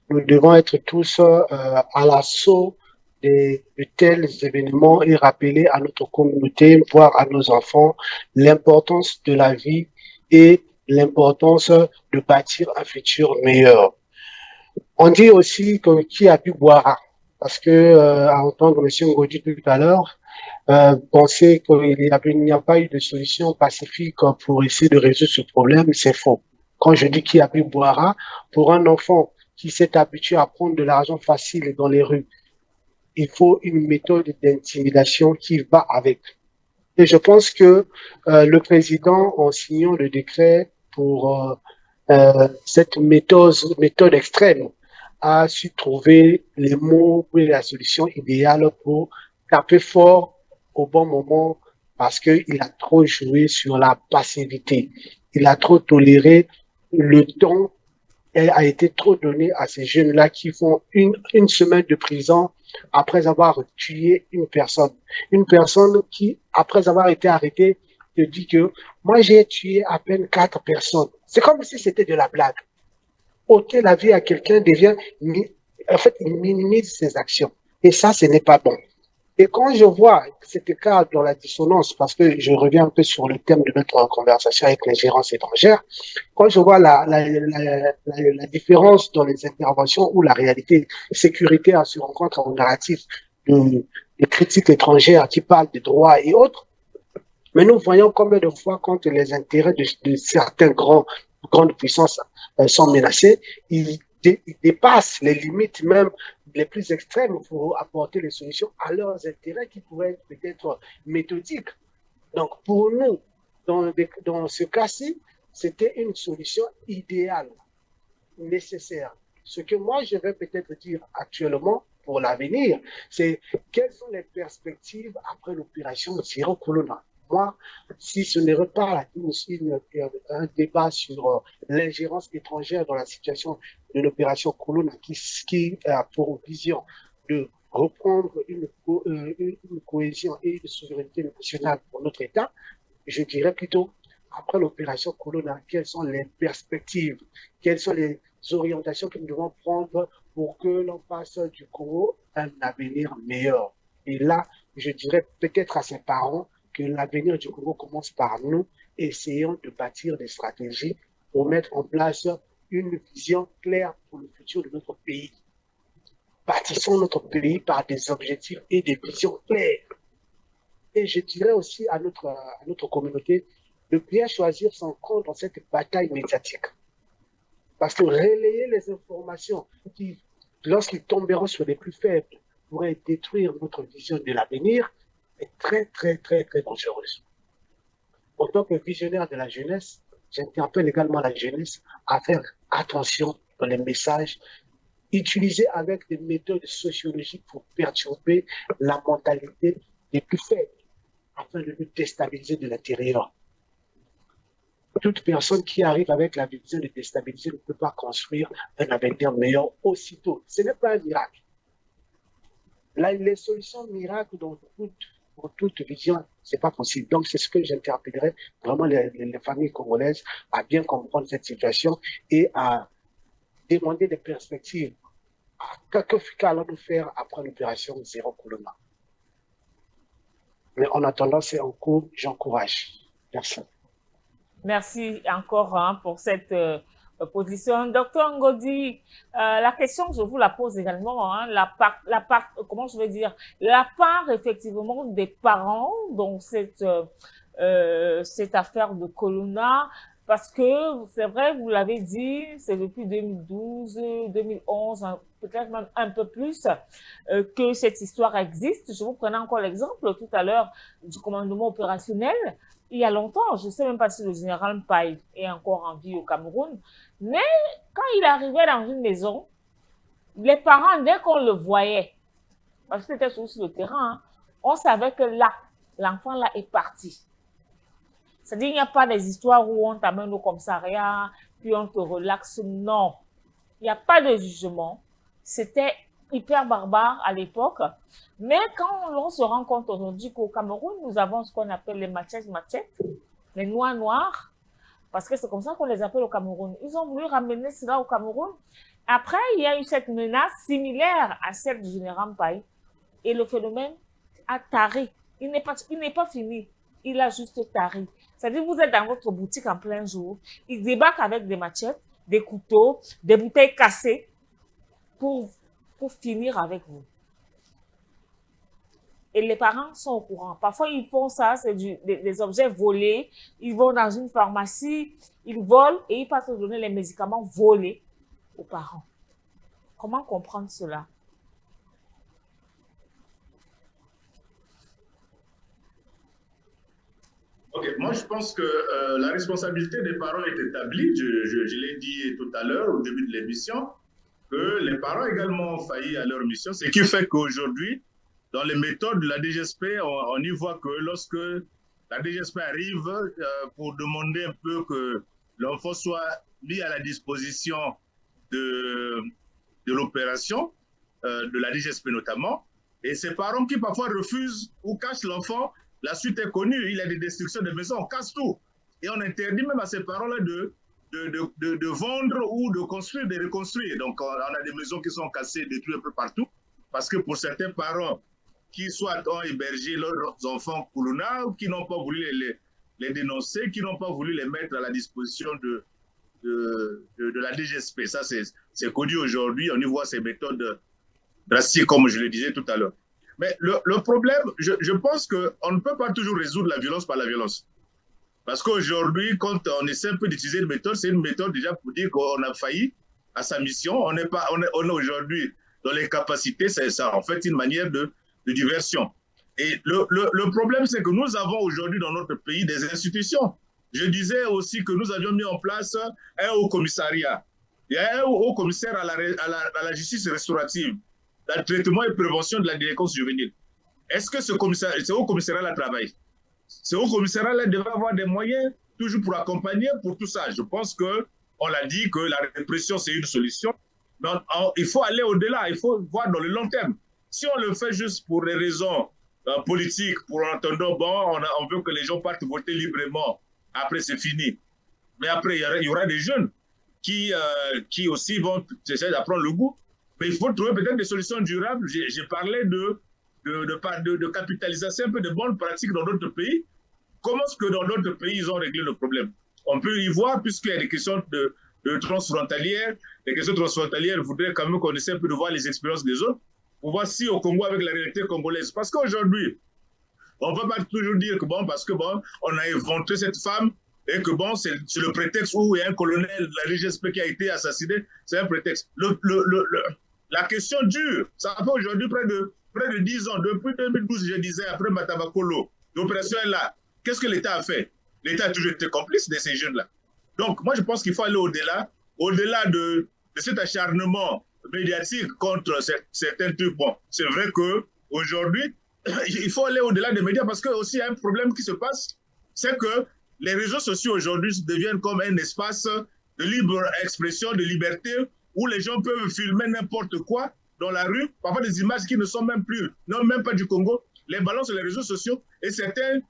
Nous devons être tous à l'assaut de tels événements et rappeler à notre communauté, voire à nos enfants, l'importance de la vie et l'importance de bâtir un futur meilleur. On dit aussi que qui a bu boira, parce que à entendre M. Ngodi tout à l'heure, penser qu'il n'y a pas eu de solution pacifique pour essayer de résoudre ce problème, c'est faux. Quand je dis qui a bu boira, pour un enfant qui s'est habitué à prendre de l'argent facile dans les rues, il faut une méthode d'intimidation qui va avec. Et je pense que le président, en signant le décret pour cette méthode extrême, a su trouver les mots et la solution idéale pour taper fort au bon moment parce qu'il a trop joué sur la passivité. Il a trop toléré le temps a été trop donné à ces jeunes-là qui font une semaine de prison après avoir tué une personne. Une personne qui, après avoir été arrêtée, te dit que moi j'ai tué à peine 4 personnes. C'est comme si c'était de la blague. Ôter la vie à quelqu'un devient, en fait, il minimise ses actions. Et ça, ce n'est pas bon. Et quand je vois cet écart dans la dissonance, parce que je reviens un peu sur le thème de notre conversation avec l'ingérence étrangère, quand je vois la différence dans les interventions où la réalité sécuritaire se rencontre au narratif de critiques étrangères qui parlent des droits et autres, mais nous voyons combien de fois quand les intérêts de certaines grandes puissances sont menacés, ils dépassent les limites même les plus extrêmes pour apporter les solutions à leurs intérêts qui pourraient être peut-être méthodiques. Donc pour nous, dans ce cas-ci, c'était une solution idéale, nécessaire. Ce que moi je vais peut-être dire actuellement pour l'avenir, c'est quelles sont les perspectives après l'opération Zéro Colonna. Moi, si ce n'est pas un débat sur l'ingérence étrangère dans la situation de l'opération Colonna qui a pour vision de reprendre une cohésion et une souveraineté nationale pour notre État, je dirais plutôt, après l'opération Colonna, quelles sont les perspectives, quelles sont les orientations que nous devons prendre pour que l'on fasse du Congo un avenir meilleur. Et là, je dirais peut-être à ses parents que l'avenir du Congo commence par nous. Essayons de bâtir des stratégies pour mettre en place une vision claire pour le futur de notre pays. Bâtissons notre pays par des objectifs et des visions claires. Et je dirais aussi à notre communauté de bien choisir son camp dans cette bataille médiatique. Parce que relayer les informations qui, lorsqu'ils tomberont sur les plus faibles, pourraient détruire notre vision de l'avenir, est très, très, très, très dangereuse. En tant que visionnaire de la jeunesse, j'interpelle également la jeunesse à faire attention dans les messages utilisés avec des méthodes sociologiques pour perturber la mentalité des plus faibles, afin de nous déstabiliser de l'intérieur. Toute personne qui arrive avec la vision de déstabiliser ne peut pas construire un avenir meilleur aussitôt. Ce n'est pas un miracle. Là, les solutions miracles dont pour toute vision, c'est pas possible. Donc, c'est ce que j'interpellerais vraiment les familles congolaises à bien comprendre cette situation et à demander des perspectives. Qu'allons-nous faire après l'opération Zéro Corona? Mais en attendant, c'est en cours, j'encourage. Merci. Merci encore pour cette position. Docteur Ngodi, la question, je vous la pose également, hein, comment je vais dire, la part effectivement des parents dans cette affaire de Corona, parce que c'est vrai, vous l'avez dit, c'est depuis 2012, 2011, peut-être même un peu plus, que cette histoire existe. Je vous prenais encore l'exemple tout à l'heure du commandement opérationnel. Il y a longtemps, je ne sais même pas si le général Mpaï est encore en vie au Cameroun, mais quand il arrivait dans une maison, les parents, dès qu'on le voyait, parce que c'était sur le terrain, hein, on savait que là, l'enfant là est parti. C'est-à-dire qu'il n'y a pas des histoires où on t'amène au commissariat, puis on te relaxe. Non, il n'y a pas de jugement. C'était hyper barbare à l'époque. Mais quand on se rend compte aujourd'hui qu'au Cameroun, nous avons ce qu'on appelle les machettes, les noirs, parce que c'est comme ça qu'on les appelle au Cameroun. Ils ont voulu ramener cela au Cameroun. Après, il y a eu cette menace similaire à celle du général Mpaï. Et le phénomène a taré. Il n'est pas fini. Il a juste taré. C'est-à-dire, vous êtes dans votre boutique en plein jour. Ils débarquent avec des machettes, des couteaux, des bouteilles cassées pour finir avec vous. Et les parents sont au courant. Parfois, ils font ça, c'est des objets volés. Ils vont dans une pharmacie, ils volent et ils passent à donner les médicaments volés aux parents. Comment comprendre cela? Ok, moi je pense que la responsabilité des parents est établie. Je l'ai dit tout à l'heure au début de l'émission, que les parents également ont failli à leur mission. Ce qui fait qu'aujourd'hui, dans les méthodes de la DGSP, on y voit que lorsque la DGSP arrive pour demander un peu que l'enfant soit mis à la disposition de l'opération, de la DGSP notamment, et ces parents qui parfois refusent ou cachent l'enfant, la suite est connue, il y a des destructions de maisons, on casse tout. Et on interdit même à ces parents-là de vendre ou de construire, de reconstruire. Donc on a des maisons qui sont cassées, détruites un peu partout, parce que pour certains parents qui soit ont hébergé leurs enfants Corona, ou qui n'ont pas voulu les dénoncer, qui n'ont pas voulu les mettre à la disposition de la DGSP. Ça, c'est connu aujourd'hui, on y voit ces méthodes drastiques, comme je le disais tout à l'heure. Mais le problème, je pense qu'on ne peut pas toujours résoudre la violence par la violence. Parce qu'aujourd'hui, quand on essaie un peu d'utiliser une méthode, c'est une méthode déjà pour dire qu'on a failli à sa mission. On est aujourd'hui dans les capacités, c'est en fait une manière de diversion. Et le problème, c'est que nous avons aujourd'hui dans notre pays des institutions. Je disais aussi que nous avions mis en place un haut commissariat. Il y a un haut commissaire à la justice restaurative, le traitement et prévention de la délinquance juvénile. Est-ce que ce haut commissariat-là travaille? Ce haut commissariat-là devrait avoir des moyens toujours pour accompagner pour tout ça. Je pense qu'on l'a dit que la répression, c'est une solution. Mais il faut aller au-delà, il faut voir dans le long terme. Si on le fait juste pour des raisons politiques, pour entendre, bon, on veut que les gens partent voter librement, après c'est fini. Mais après, il y aura des jeunes qui aussi vont essayer d'apprendre le goût. Mais il faut trouver peut-être des solutions durables. J'ai parlé de capitalisation un peu de bonnes pratiques dans d'autres pays. Comment est-ce que dans d'autres pays, ils ont réglé le problème? On peut y voir, puisqu'il y a des questions de transfrontalières. Les questions transfrontalières voudraient quand même qu'on essaie un peu de voir les expériences des autres, pour voir si au Congo, avec la réalité congolaise. Parce qu'aujourd'hui, on ne peut pas toujours dire que bon, parce que bon, on a inventé cette femme et que bon, c'est le prétexte où il y a un colonel de la DGSP qui a été assassiné, c'est un prétexte. La question dure. Ça fait aujourd'hui près de 10 ans. Depuis 2012, je disais, après Matabakolo, l'opération est là. Qu'est-ce que l'État a fait? L'État a toujours été complice de ces jeunes-là. Donc, moi, je pense qu'il faut aller au-delà de cet acharnement médiatique contre certains trucs. Bon, c'est vrai qu'aujourd'hui, il faut aller au-delà des médias parce qu'il y a aussi un problème qui se passe, c'est que les réseaux sociaux aujourd'hui deviennent comme un espace de libre expression, de liberté, où les gens peuvent filmer n'importe quoi dans la rue, parfois des images qui ne sont même pas du Congo. les balancent sur les réseaux sociaux et certains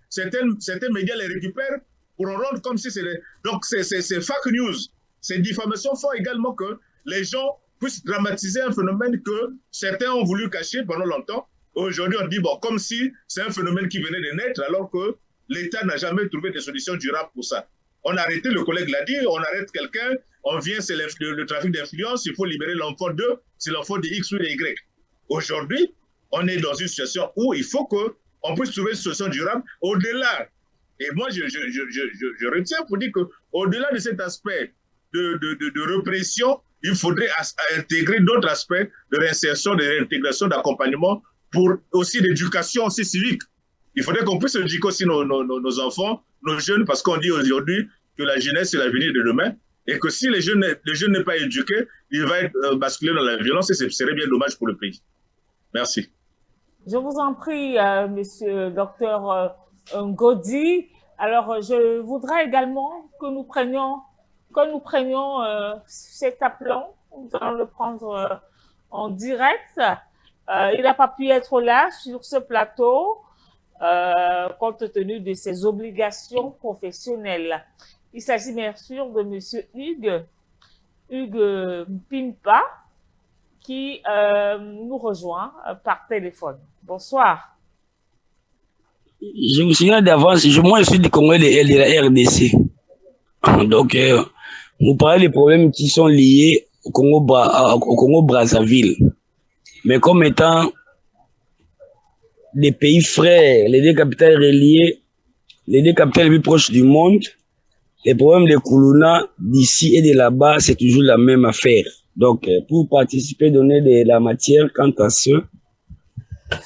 médias les récupèrent pour en rendre comme si c'est... Donc, c'est fake news. Ces diffamations font également que les gens puissent dramatiser un phénomène que certains ont voulu cacher pendant longtemps. Aujourd'hui, on dit, bon, comme si c'est un phénomène qui venait de naître, alors que l'État n'a jamais trouvé de solution durable pour ça. On a arrêté, le collègue l'a dit, on arrête quelqu'un, on vient, c'est le trafic d'influence, il faut libérer l'enfant d'eux, c'est l'enfant de X ou de Y. Aujourd'hui, on est dans une situation où il faut qu'on puisse trouver une solution durable au-delà. Et moi, je retiens pour dire qu'au-delà de cet aspect de répression, il faudrait intégrer d'autres aspects de réinsertion, de réintégration, d'accompagnement, pour aussi d'éducation aussi civique. Il faudrait qu'on puisse éduquer aussi nos enfants, nos jeunes, parce qu'on dit aujourd'hui que la jeunesse, c'est l'avenir de demain, et que si les jeunes n'est pas éduqué, il va être basculé dans la violence, et ce serait bien dommage pour le pays. Merci. Je vous en prie, monsieur docteur Ngodi. Alors, je voudrais également que nous prenions cet appelant. Nous allons le prendre en direct. Il n'a pas pu être là sur ce plateau compte tenu de ses obligations professionnelles. Il s'agit bien sûr de monsieur Hugues Mpimpa qui nous rejoint par téléphone. Bonsoir. Je me souviens d'avance, moi je suis du Congo de la RDC. Donc, vous parlez des problèmes qui sont liés au Congo-Brazzaville. Mais comme étant des pays frères, les deux capitales reliées, les deux capitales les plus proches du monde, les problèmes de Koulouna, d'ici et de là-bas, c'est toujours la même affaire. Donc, pour participer, donner de la matière quant à ce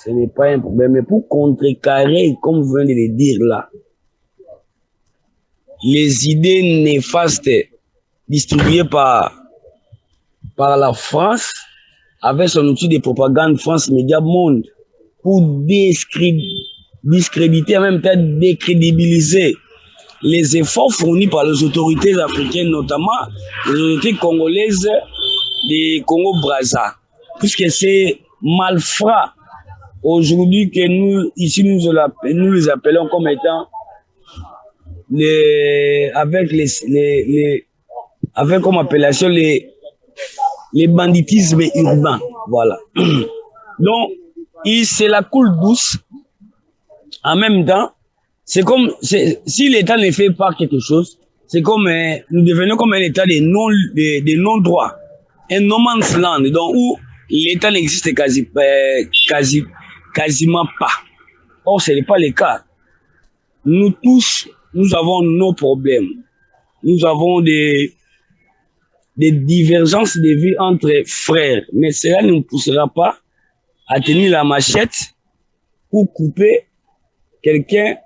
n'est pas un problème. Mais pour contrecarrer, comme vous venez de le dire là, les idées néfastes distribuées par la France, avec son outil de propagande France Média Monde, pour discréditer, en même temps décrédibiliser les efforts fournis par les autorités africaines, notamment les autorités congolaises des Congo-Brazza, puisque c'est malfrats aujourd'hui que nous, ici, nous les appelons comme étant avec comme appellation les banditismes urbains. Voilà. Donc, c'est la coule douce. En même temps, c'est comme, si l'État ne fait pas quelque chose, c'est comme, nous devenons comme un État de non-droit. Un no man's land, donc où l'État n'existe quasiment pas. Or, ce n'est pas le cas. Nous tous, nous avons nos problèmes. Nous avons des divergences de vie entre frères. Mais cela ne nous poussera pas à tenir la machette pour couper quelqu'un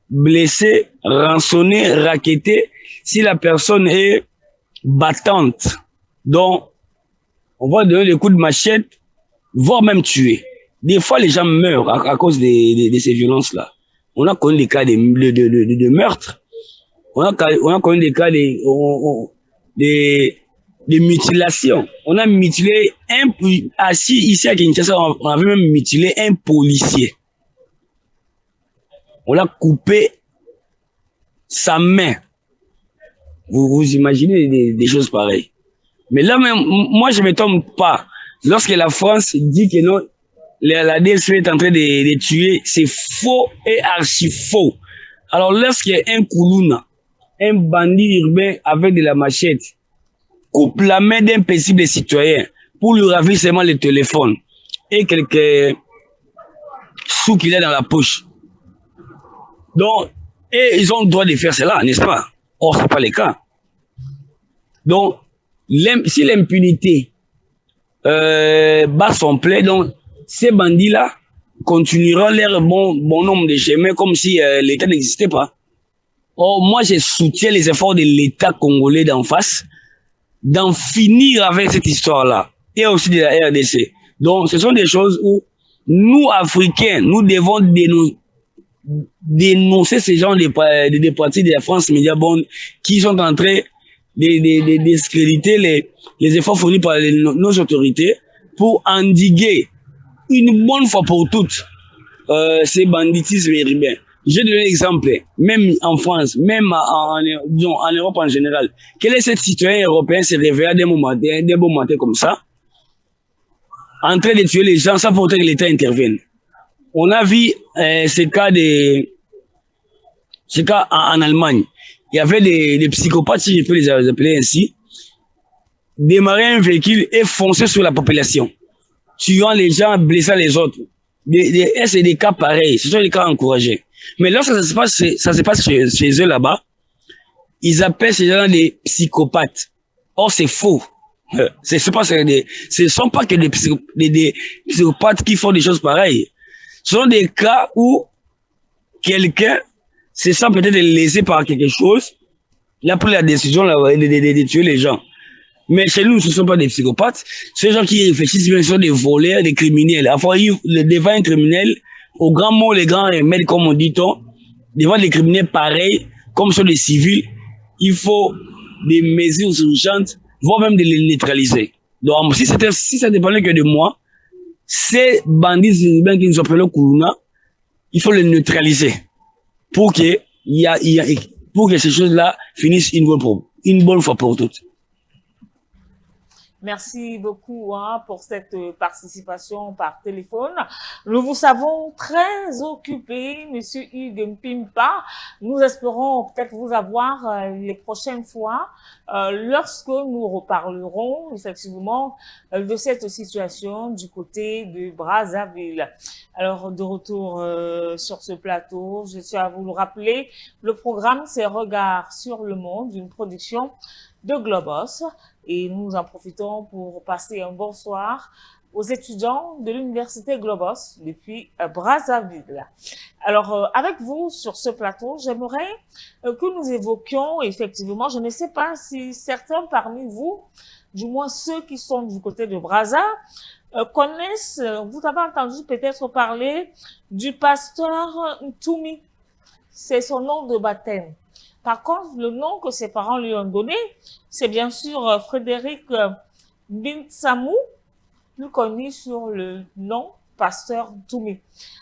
blessé, rançonné, racketté, si la personne est battante. Donc, on va donner des coups de machette, voire même tuer. Des fois, les gens meurent à cause de ces violences-là. On a connu des cas de meurtre. On a connu des cas de mutilation. On a mutilé ici à Kinshasa, on avait même mutilé un policier. On a coupé sa main. Vous imaginez des choses pareilles. Mais là même, moi je ne m'étonne pas. Lorsque la France dit que non, la DSP est en train de tuer, c'est faux et archi faux. Alors lorsqu'un Koulouna, un bandit urbain avec de la machette, coupe la main d'un paisible citoyen pour lui ravir seulement le téléphone et quelques sous qu'il a dans la poche. Donc, et ils ont le droit de faire cela, n'est-ce pas? Or, ce n'est pas le cas. Donc, si l'impunité bat son plein, donc ces bandits-là continueront leur bon nombre de chemins comme si l'État n'existait pas. Or, moi, je soutiens les efforts de l'État congolais d'en face, d'en finir avec cette histoire-là, et aussi de la RDC. Donc, ce sont des choses où nous, Africains, nous devons dénoncer ces gens des partis de la France Média Monde qui sont en train de discréditer les efforts fournis par nos autorités pour endiguer une bonne fois pour toutes c'est banditisme urbain. Je donne l'exemple, même en France, même disons, en Europe en général. Quel est ce citoyen européen se réveille d'un bon matin comme ça, en train de tuer les gens sans pourtant que l'État intervienne? On a vu ces cas en Allemagne. Il y avait des psychopathes, si je peux les appeler ainsi, démarrer un véhicule et foncer sur la population, tuant les gens, blessant les autres. C'est des cas pareils, ce sont des cas encouragés. Mais lorsque ça se passe chez eux là-bas, ils appellent ces gens des psychopathes. Or, c'est faux. Ce ne sont pas que des psychopathes qui font des choses pareilles. Ce sont des cas où quelqu'un se sent peut-être lésé par quelque chose, il a pris la décision de tuer les gens. Mais chez nous, ce ne sont pas des psychopathes. Ces gens qui réfléchissent bien sont des voleurs, des criminels. Enfin, devant un criminel, au grand mot, les grands remèdes, comme on dit, devant des criminels pareils, comme sur les civils, il faut des mesures urgentes, voire même de les neutraliser. Donc, si ça dépendait que de moi, ces bandits urbains qui nous appellent le Koulouna, il faut les neutraliser pour que ces choses-là finissent une bonne fois pour toutes. Merci beaucoup pour cette participation par téléphone. Nous vous savons très occupé, Monsieur Hugues Mpimpa. Nous espérons peut-être vous avoir les prochaines fois lorsque nous reparlerons effectivement de cette situation du côté de Brazzaville. Alors, de retour sur ce plateau, je tiens à vous le rappeler, le programme c'est Regards sur le monde, une production de Globos. Et nous en profitons pour passer un bonsoir aux étudiants de l'Université Globos depuis Brazzaville. Alors, avec vous sur ce plateau, j'aimerais que nous évoquions effectivement, je ne sais pas si certains parmi vous, du moins ceux qui sont du côté de Brazza, connaissent, vous avez entendu peut-être parler du pasteur Ntoumi. C'est son nom de baptême. Par contre, le nom que ses parents lui ont donné, c'est bien sûr Frédéric Bintsamou, plus connu sur le nom pasteur Ntoumi.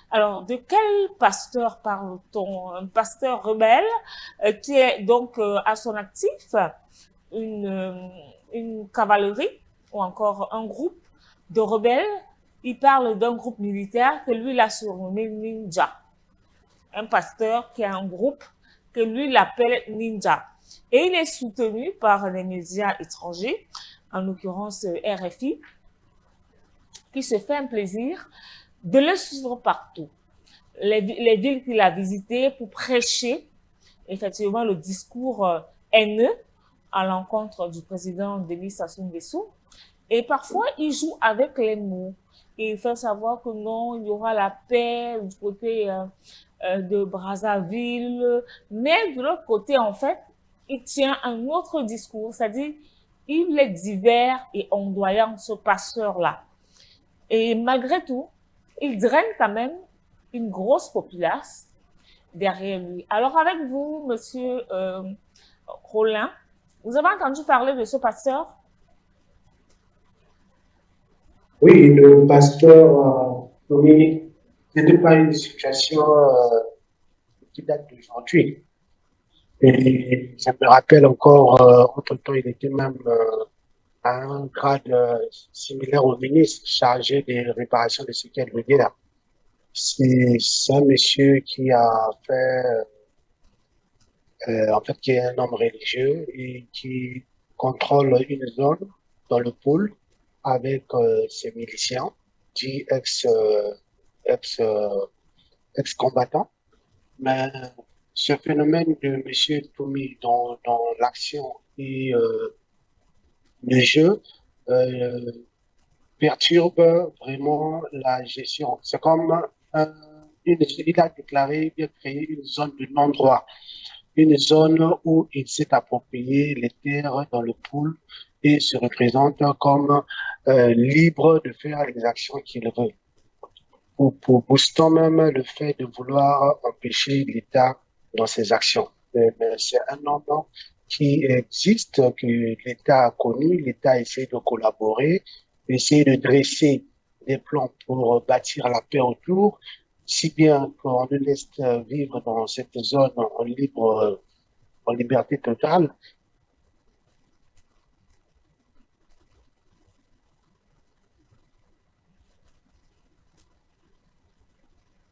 Alors, de quel pasteur parle-t-on? Un pasteur rebelle qui est donc à son actif une cavalerie ou encore un groupe de rebelles. Il parle d'un groupe militaire que lui il a surnommé Ninja. Un pasteur qui a un groupe que lui l'appelle Ninja. Et il est soutenu par les médias étrangers, en l'occurrence RFI, qui se fait un plaisir de le suivre partout. Les villes qu'il a visitées pour prêcher effectivement le discours haineux à l'encontre du président Denis Sassou Nguesso. Et parfois, il joue avec les mots. Il fait savoir que non, il y aura la paix du côté de Brazzaville, mais de l'autre côté, en fait, il tient un autre discours, c'est-à-dire, il est divers et ondoyant, ce pasteur-là. Et malgré tout, il draine quand même une grosse populace derrière lui. Alors, avec vous, monsieur Rollin, vous avez entendu parler de ce pasteur? Oui, le pasteur Dominique, ce n'était pas une situation qui date d'aujourd'hui. Et je me rappelle encore, entre-temps, il était même à un grade similaire au ministre chargé des réparations de séquelles de guerre. C'est un monsieur qui a fait, en fait, qui est un homme religieux et qui contrôle une zone dans le pôle avec ses miliciens, dits ex-combattants. Mais ce phénomène de M. Toumi dans l'action et le jeu perturbe vraiment la gestion. C'est comme il a déclaré, il a créé une zone de non-droit, une zone où il s'est approprié les terres dans le pool et se représente comme libre de faire les actions qu'il veut. Pour boostant même le fait de vouloir empêcher l'État dans ses actions. C'est un homme qui existe, que l'État a connu, l'État essaie de collaborer, essaie de dresser des plans pour bâtir la paix autour, si bien qu'on nous laisse vivre dans cette zone en liberté totale.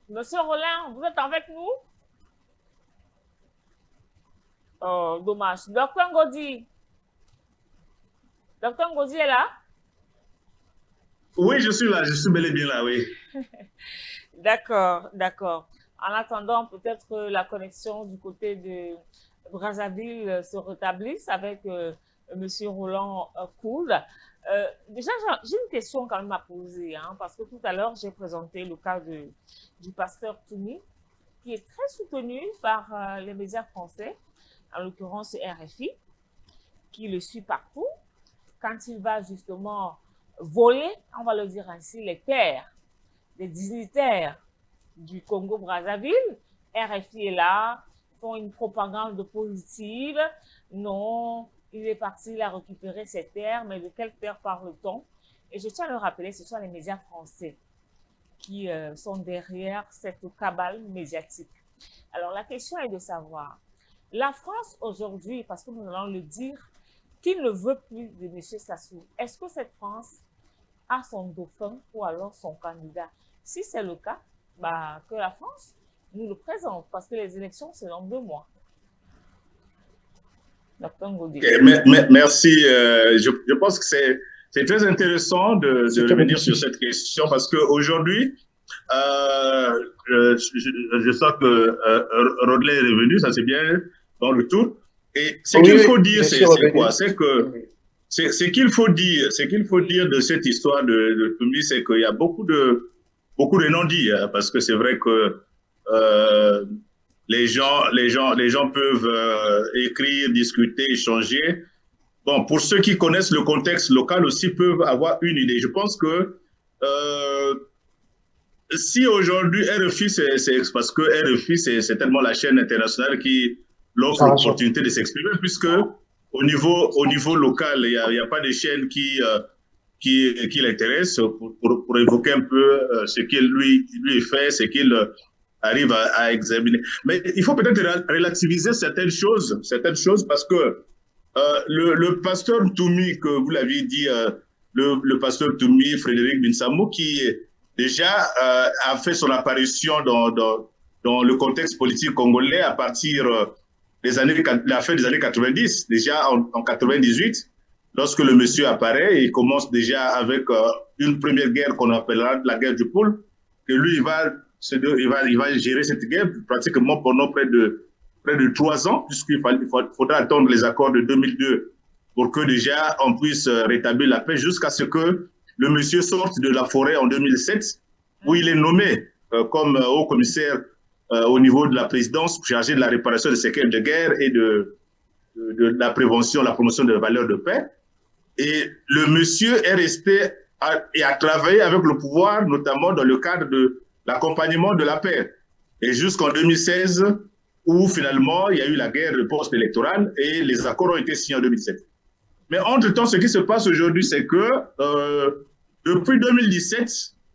Monsieur Roland, vous êtes avec nous? Oh, dommage. Docteur Ngodi. Docteur Ngodi est là? Oui, je suis là, je suis bel et bien là, oui. D'accord, d'accord. En attendant, peut-être que la connexion du côté de Brazzaville se rétablisse avec Monsieur Roland Cool. Déjà, j'ai une question quand même à poser, hein, parce que tout à l'heure, j'ai présenté le cas du pasteur Toumi, qui est très soutenu par les médias français, en l'occurrence RFI, qui le suit partout. Quand il va justement voler, on va le dire ainsi, les terres des dignitaires du Congo-Brazzaville, RFI est là, font une propagande positive. Non, il est parti, il a récupéré ses terres, mais de quelles terres parle-t-on? Et je tiens à le rappeler, ce sont les médias français qui sont derrière cette cabale médiatique. Alors la question est de savoir, la France aujourd'hui, parce que nous allons le dire, qui ne veut plus de M. Sassou, est-ce que cette France a son dauphin ou alors son candidat? Si c'est le cas, bah, que la France nous le présente, parce que les élections, c'est dans 2 mois. Okay, merci. Je pense que c'est très intéressant de revenir sur cette question parce qu'aujourd'hui, je sens que Rodley est revenu, ça c'est bien dans le tour. Et ce qu'il faut dire, c'est quoi? C'est que ce qu'il faut dire de cette histoire de Toumi, c'est qu'il y a beaucoup de non-dits, hein, parce que c'est vrai que les gens peuvent écrire, discuter, échanger. Bon, pour ceux qui connaissent le contexte local aussi peuvent avoir une idée. Je pense que si aujourd'hui RFI, c'est parce que RFI, c'est tellement la chaîne internationale qui l'offre l'opportunité de s'exprimer, puisque au niveau local, il n'y a pas de chaîne qui l'intéresse pour évoquer un peu ce qu'il lui fait, ce qu'il arrive à examiner. Mais il faut peut-être relativiser certaines choses parce que le pasteur Toumi, que vous l'aviez dit, le pasteur Toumi, Frédéric Binsamo, qui déjà a fait son apparition dans le contexte politique congolais à partir la fin des années 90, déjà en 98, lorsque le monsieur apparaît, il commence déjà avec une première guerre qu'on appellera la guerre du pôle, que lui, il va gérer cette guerre pratiquement pendant près de 3 ans, puisqu'il faudra attendre les accords de 2002 pour que déjà on puisse rétablir la paix jusqu'à ce que le monsieur sorte de la forêt en 2007, où il est nommé comme haut commissaire au niveau de la présidence chargé de la réparation des séquelles de guerre et de la prévention, la promotion de la valeur de paix. Et le monsieur est resté et a travaillé avec le pouvoir, notamment dans le cadre de l'accompagnement de la paix. Et jusqu'en 2016, où finalement il y a eu la guerre post-électorale et les accords ont été signés en 2007. Mais entre-temps, ce qui se passe aujourd'hui, c'est que depuis 2017,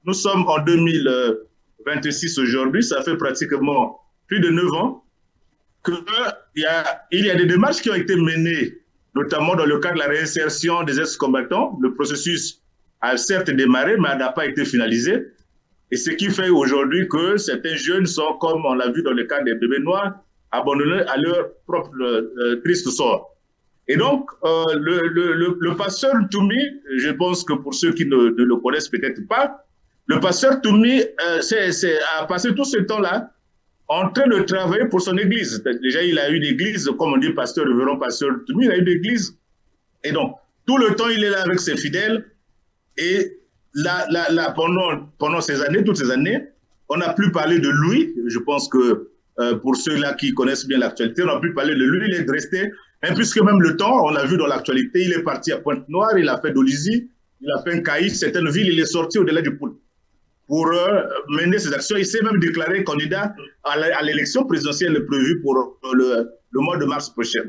nous sommes en 2026 aujourd'hui, ça fait pratiquement plus de 9 ans, qu'il y a des démarches qui ont été menées, notamment dans le cadre de la réinsertion des ex-combattants. Le processus a certes démarré, mais n'a pas été finalisé. Et ce qui fait aujourd'hui que certains jeunes sont, comme on l'a vu dans le cas des bébés noirs, abandonnés à leur propre triste sort. Et donc, le pasteur Toumi, je pense que pour ceux qui ne le connaissent peut-être pas, le pasteur Toumi a passé tout ce temps-là en train de travailler pour son église. Déjà, il a eu une église, comme on dit, pasteur, révérend pasteur Toumi, il a eu une église. Et donc, tout le temps, il est là avec ses fidèles. Et pendant ces années, toutes ces années, on n'a plus parlé de lui. Je pense que pour ceux-là qui connaissent bien l'actualité, on n'a plus parlé de lui. Il est resté, même puisque même le temps, on l'a vu dans l'actualité, il est parti à Pointe-Noire, il a fait Dolisie, il a fait un caïd, certaines villes, il est sorti au-delà du poule pour mener ses actions. Il s'est même déclaré candidat à l'élection présidentielle prévue pour le mois de mars prochain.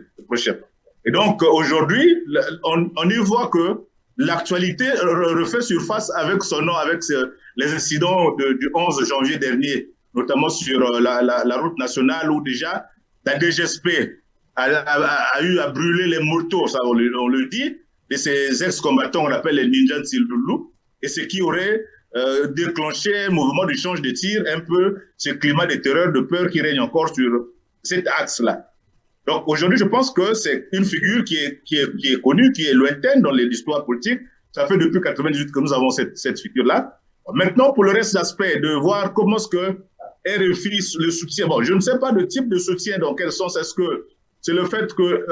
Et donc, aujourd'hui, on y voit que l'actualité refait surface avec son nom, avec les incidents du 11 janvier dernier notamment sur la route nationale où déjà la DGSP a eu à brûler les motos, ça on le dit, de ces ex-combattants qu'on appelle les ninjas de Sildoulou, et ce qui aurait déclenché un mouvement d'échange de tirs, un peu ce climat de terreur, de peur qui règne encore sur cet axe-là. Donc aujourd'hui, je pense que c'est une figure qui est connue, qui est lointaine dans l'histoire politique. Ça fait depuis 1998 que nous avons cette figure-là. Maintenant, pour le reste d'aspect, de voir comment est-ce que RFI le soutient. Bon, je ne sais pas le type de soutien, dans quel sens est-ce que c'est le fait que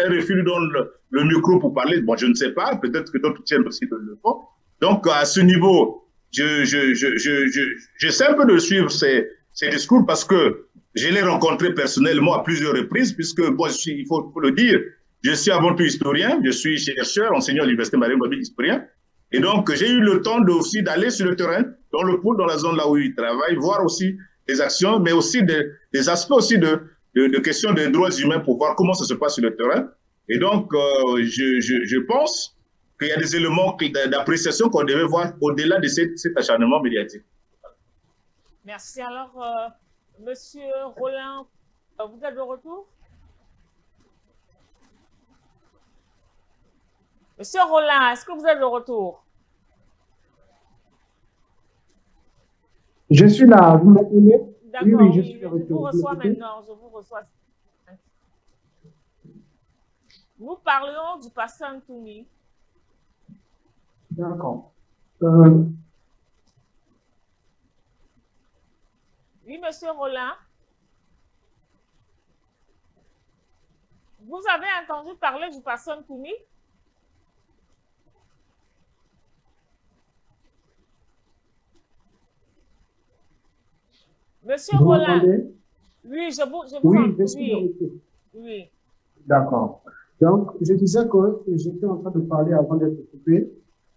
RFI lui donne le micro pour parler. Bon, je ne sais pas. Peut-être que d'autres tiennent aussi le fond. Donc, à ce niveau, j'essaie un peu de suivre ces discours parce que je l'ai rencontré personnellement à plusieurs reprises, puisque moi, il faut le dire, je suis avant tout historien, je suis chercheur, enseignant à l'Université Marine-Babi, historien. Et donc, j'ai eu le temps aussi d'aller sur le terrain, dans le pôle, dans la zone là où il travaille, voir aussi des actions, mais aussi des aspects aussi de questions de droits humains pour voir comment ça se passe sur le terrain. Et donc, je pense qu'il y a des éléments d'appréciation qu'on devait voir au-delà de cet acharnement médiatique. Merci. Alors, Monsieur Rollin, vous êtes de retour? Monsieur Rollin, est-ce que vous êtes de retour? Je suis là, vous m'entendez? D'accord, oui, je suis de retour. Je vous reçois maintenant, je vous reçois. Nous parlions du pasteur Ntoumi. D'accord. Oui, Monsieur Rollin. Vous avez entendu parler du pasteur Ntoumi? Monsieur Rollin. Oui, je vous entends. Oui. D'accord. Donc, je disais que j'étais en train de parler avant d'être occupé.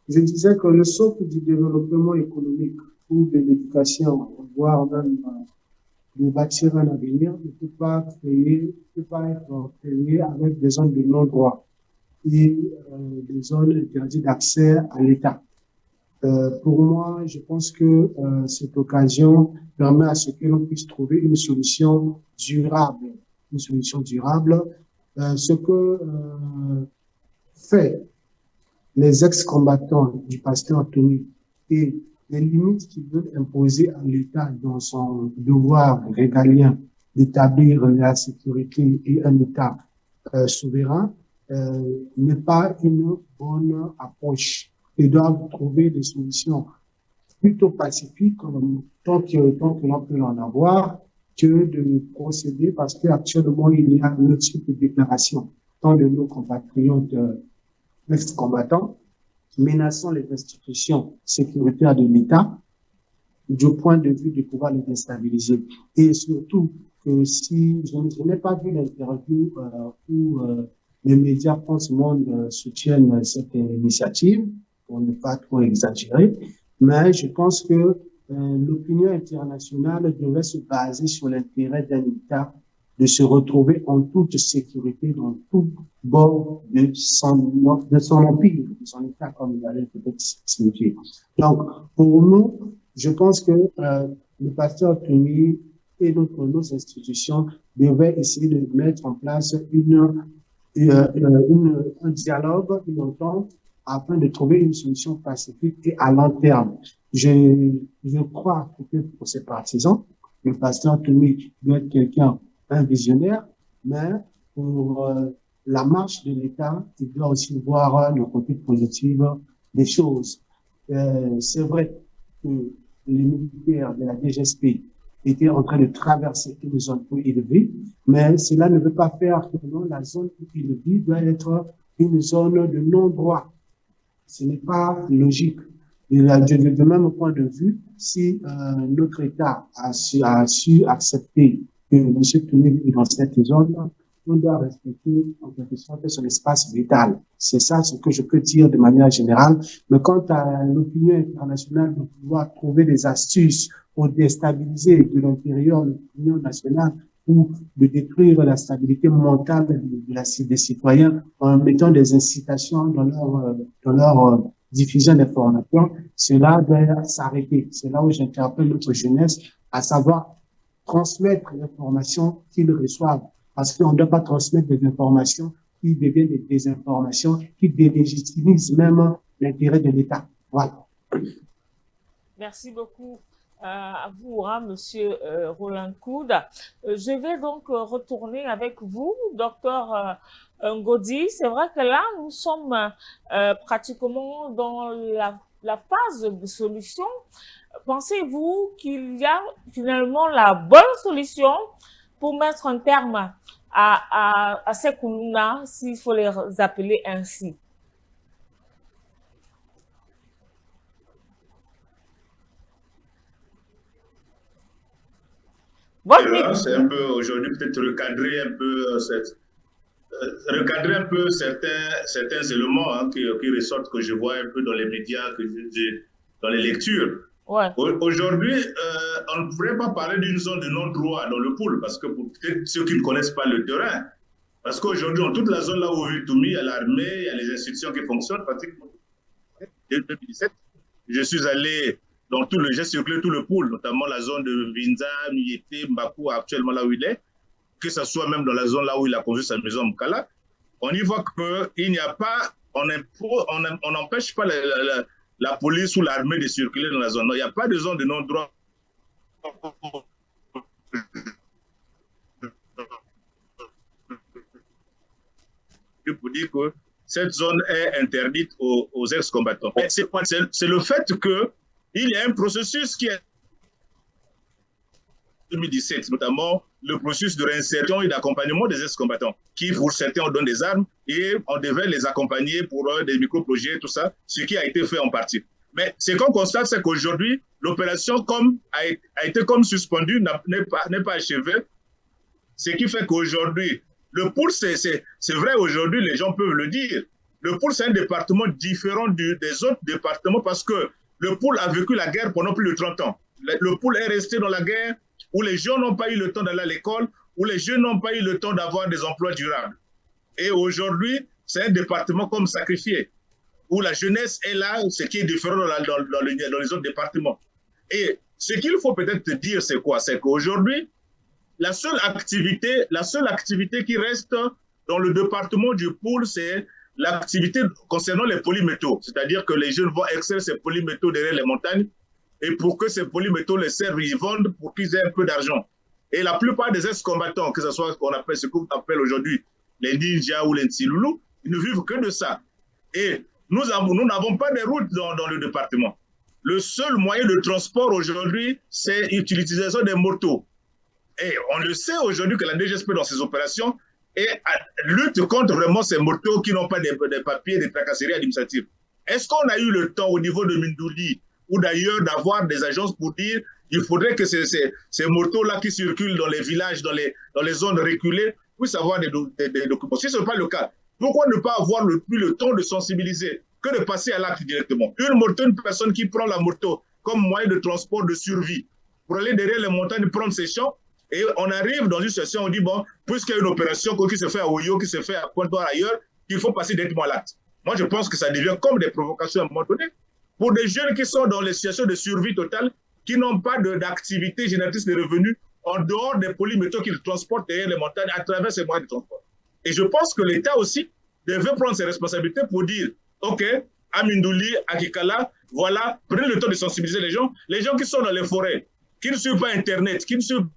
Je disais que le socle du développement économique ou de l'éducation, voire même de bâtir un avenir, ne peut pas être créé avec des zones de non-droit et des zones interdites d'accès à l'État. Pour moi, je pense que cette occasion permet à ce que l'on puisse trouver une solution durable. Une solution durable. Ce que fait les ex-combattants du pasteur Ntoumi et les limites qu'ils veulent imposer à l'État dans son devoir régalien d'établir la sécurité et un État souverain n'est pas une bonne approche. Ils doivent trouver des solutions plutôt pacifiques, tant que l'on peut en avoir, que de procéder, parce qu'actuellement, il y a une type de déclaration, tant de nos compatriotes ex-combattants, menaçant les institutions sécuritaires de l'État, du point de vue de pouvoir les déstabiliser. Et surtout, que si je n'ai pas vu l'interview où les médias France Monde soutiennent cette initiative, pour ne pas trop exagérer, mais je pense que l'opinion internationale devrait se baser sur l'intérêt d'un État de se retrouver en toute sécurité dans tout bord de son empire, de son État, comme il allait peut-être signifier. Donc, pour nous, je pense que le pasteur Ntoumi et nos institutions devraient essayer de mettre en place un dialogue, une entente, afin de trouver une solution pacifique et à long terme. Je crois que pour ses partisans, le pasteur Ntoumi doit être un visionnaire, mais pour la marche de l'État, il doit aussi voir le côté positif des choses. C'est vrai que les militaires de la DGSP étaient en train de traverser une zone où ils vivent, mais cela ne veut pas faire que la zone où ils vivent doit être une zone de non-droit. Ce n'est pas logique. Et de même point de vue, si notre État a su accepter que M. Ntoumi est dans cette zone, on doit respecter en quelque sorte son espace vital. C'est ça ce que je peux dire de manière générale. Mais quant à l'opinion internationale de pouvoir trouver des astuces pour déstabiliser de l'intérieur l'opinion nationale ou de détruire la stabilité mentale des citoyens en mettant des incitations dans leur diffusion d'informations, cela doit s'arrêter. C'est là où j'interpelle notre jeunesse à savoir transmettre l'information qu'ils reçoivent, parce qu'on ne doit pas transmettre des informations qui deviennent des désinformations, qui délégitimisent même l'intérêt de l'État. Voilà. Merci beaucoup à vous, hein, Monsieur Roland Coude. Je vais donc retourner avec vous, docteur Ngodi. C'est vrai que là, nous sommes pratiquement dans la phase de solution. Pensez-vous qu'il y a finalement la bonne solution pour mettre un terme à ces Koulouna, s'il faut les appeler ainsi? C'est un peu aujourd'hui peut-être recadrer un peu certains éléments, hein, qui ressortent, que je vois un peu dans les médias, dans les lectures. Ouais. Aujourd'hui, on ne pourrait pas parler d'une zone de non-droit dans le pool, parce que pour peut-être ceux qui ne connaissent pas le terrain, parce qu'aujourd'hui, dans toute la zone là où vit Toumi, il y a l'armée, il y a les institutions qui fonctionnent pratiquement. Dès 2017, je suis allé j'ai circulé tout le pool, notamment la zone de Vinza, Miété, Mbakou, actuellement là où il est, que ce soit même dans la zone là où il a construit sa maison Mkala. On y voit qu'il n'y a pas, on n'empêche pas la police ou l'armée de circuler dans la zone. Non, il n'y a pas de zone de non-droit. Pour dire que cette zone est interdite aux ex-combattants. C'est le fait qu'il y a un processus qui est 2017, notamment le processus de réinsertion et d'accompagnement des ex-combattants, qui pour certains on donne des armes et on devait les accompagner pour des micro-projets, tout ça, ce qui a été fait en partie. Mais ce qu'on constate, c'est qu'aujourd'hui, l'opération a été comme suspendue, n'est pas achevée, ce qui fait qu'aujourd'hui, le pool, c'est vrai, aujourd'hui, les gens peuvent le dire, le pool, c'est un département différent des autres départements parce que le pool a vécu la guerre pendant plus de 30 ans. Le pool est resté dans la guerre où les gens n'ont pas eu le temps d'aller à l'école, où les jeunes n'ont pas eu le temps d'avoir des emplois durables. Et aujourd'hui, c'est un département comme sacrifié, où la jeunesse est là, ce qui est différent dans les autres départements. Et ce qu'il faut peut-être te dire, c'est quoi? C'est qu'aujourd'hui, la seule activité qui reste dans le département du pool, c'est l'activité concernant les polymétaux. C'est-à-dire que les jeunes vont extraire ces polymétaux derrière les montagnes et pour que ces polymétaux les servent, ils vendent pour qu'ils aient un peu d'argent. Et la plupart des ex-combattants, que ce soit ce qu'on appelle aujourd'hui les ninjas ou les Ntsilulu, ils ne vivent que de ça. Et nous n'avons pas de routes dans le département. Le seul moyen de transport aujourd'hui, c'est l'utilisation des motos. Et on le sait aujourd'hui que la DGSP dans ses opérations lutte contre vraiment ces motos qui n'ont pas des papiers, des tracasseries administratives. Est-ce qu'on a eu le temps au niveau de Mindouli ou d'ailleurs d'avoir des agences pour dire il faudrait que ces motos-là qui circulent dans les villages, dans les zones reculées, puissent avoir des documents? Si ce n'est pas le cas, pourquoi ne pas avoir plus le temps de sensibiliser que de passer à l'acte directement? Une personne qui prend la moto comme moyen de transport de survie pour aller derrière les montagnes, prendre ses champs, et on arrive dans une situation où on dit, bon, puisqu'il y a une opération qui se fait à Oyo, qui se fait à Pointe-Noire ailleurs, il faut passer directement à l'acte. Moi, je pense que ça devient comme des provocations à un moment donné. Pour des jeunes qui sont dans les situations de survie totale, qui n'ont pas d'activité génératrice de revenus, en dehors des polymétaux qu'ils transportent derrière les montagnes à travers ces moyens de transport. Et je pense que l'État aussi devait prendre ses responsabilités pour dire, OK, à Mindouli, à Kikala, voilà, prenez le temps de sensibiliser les gens qui sont dans les forêts, qui ne suivent pas Internet, qui ne suivent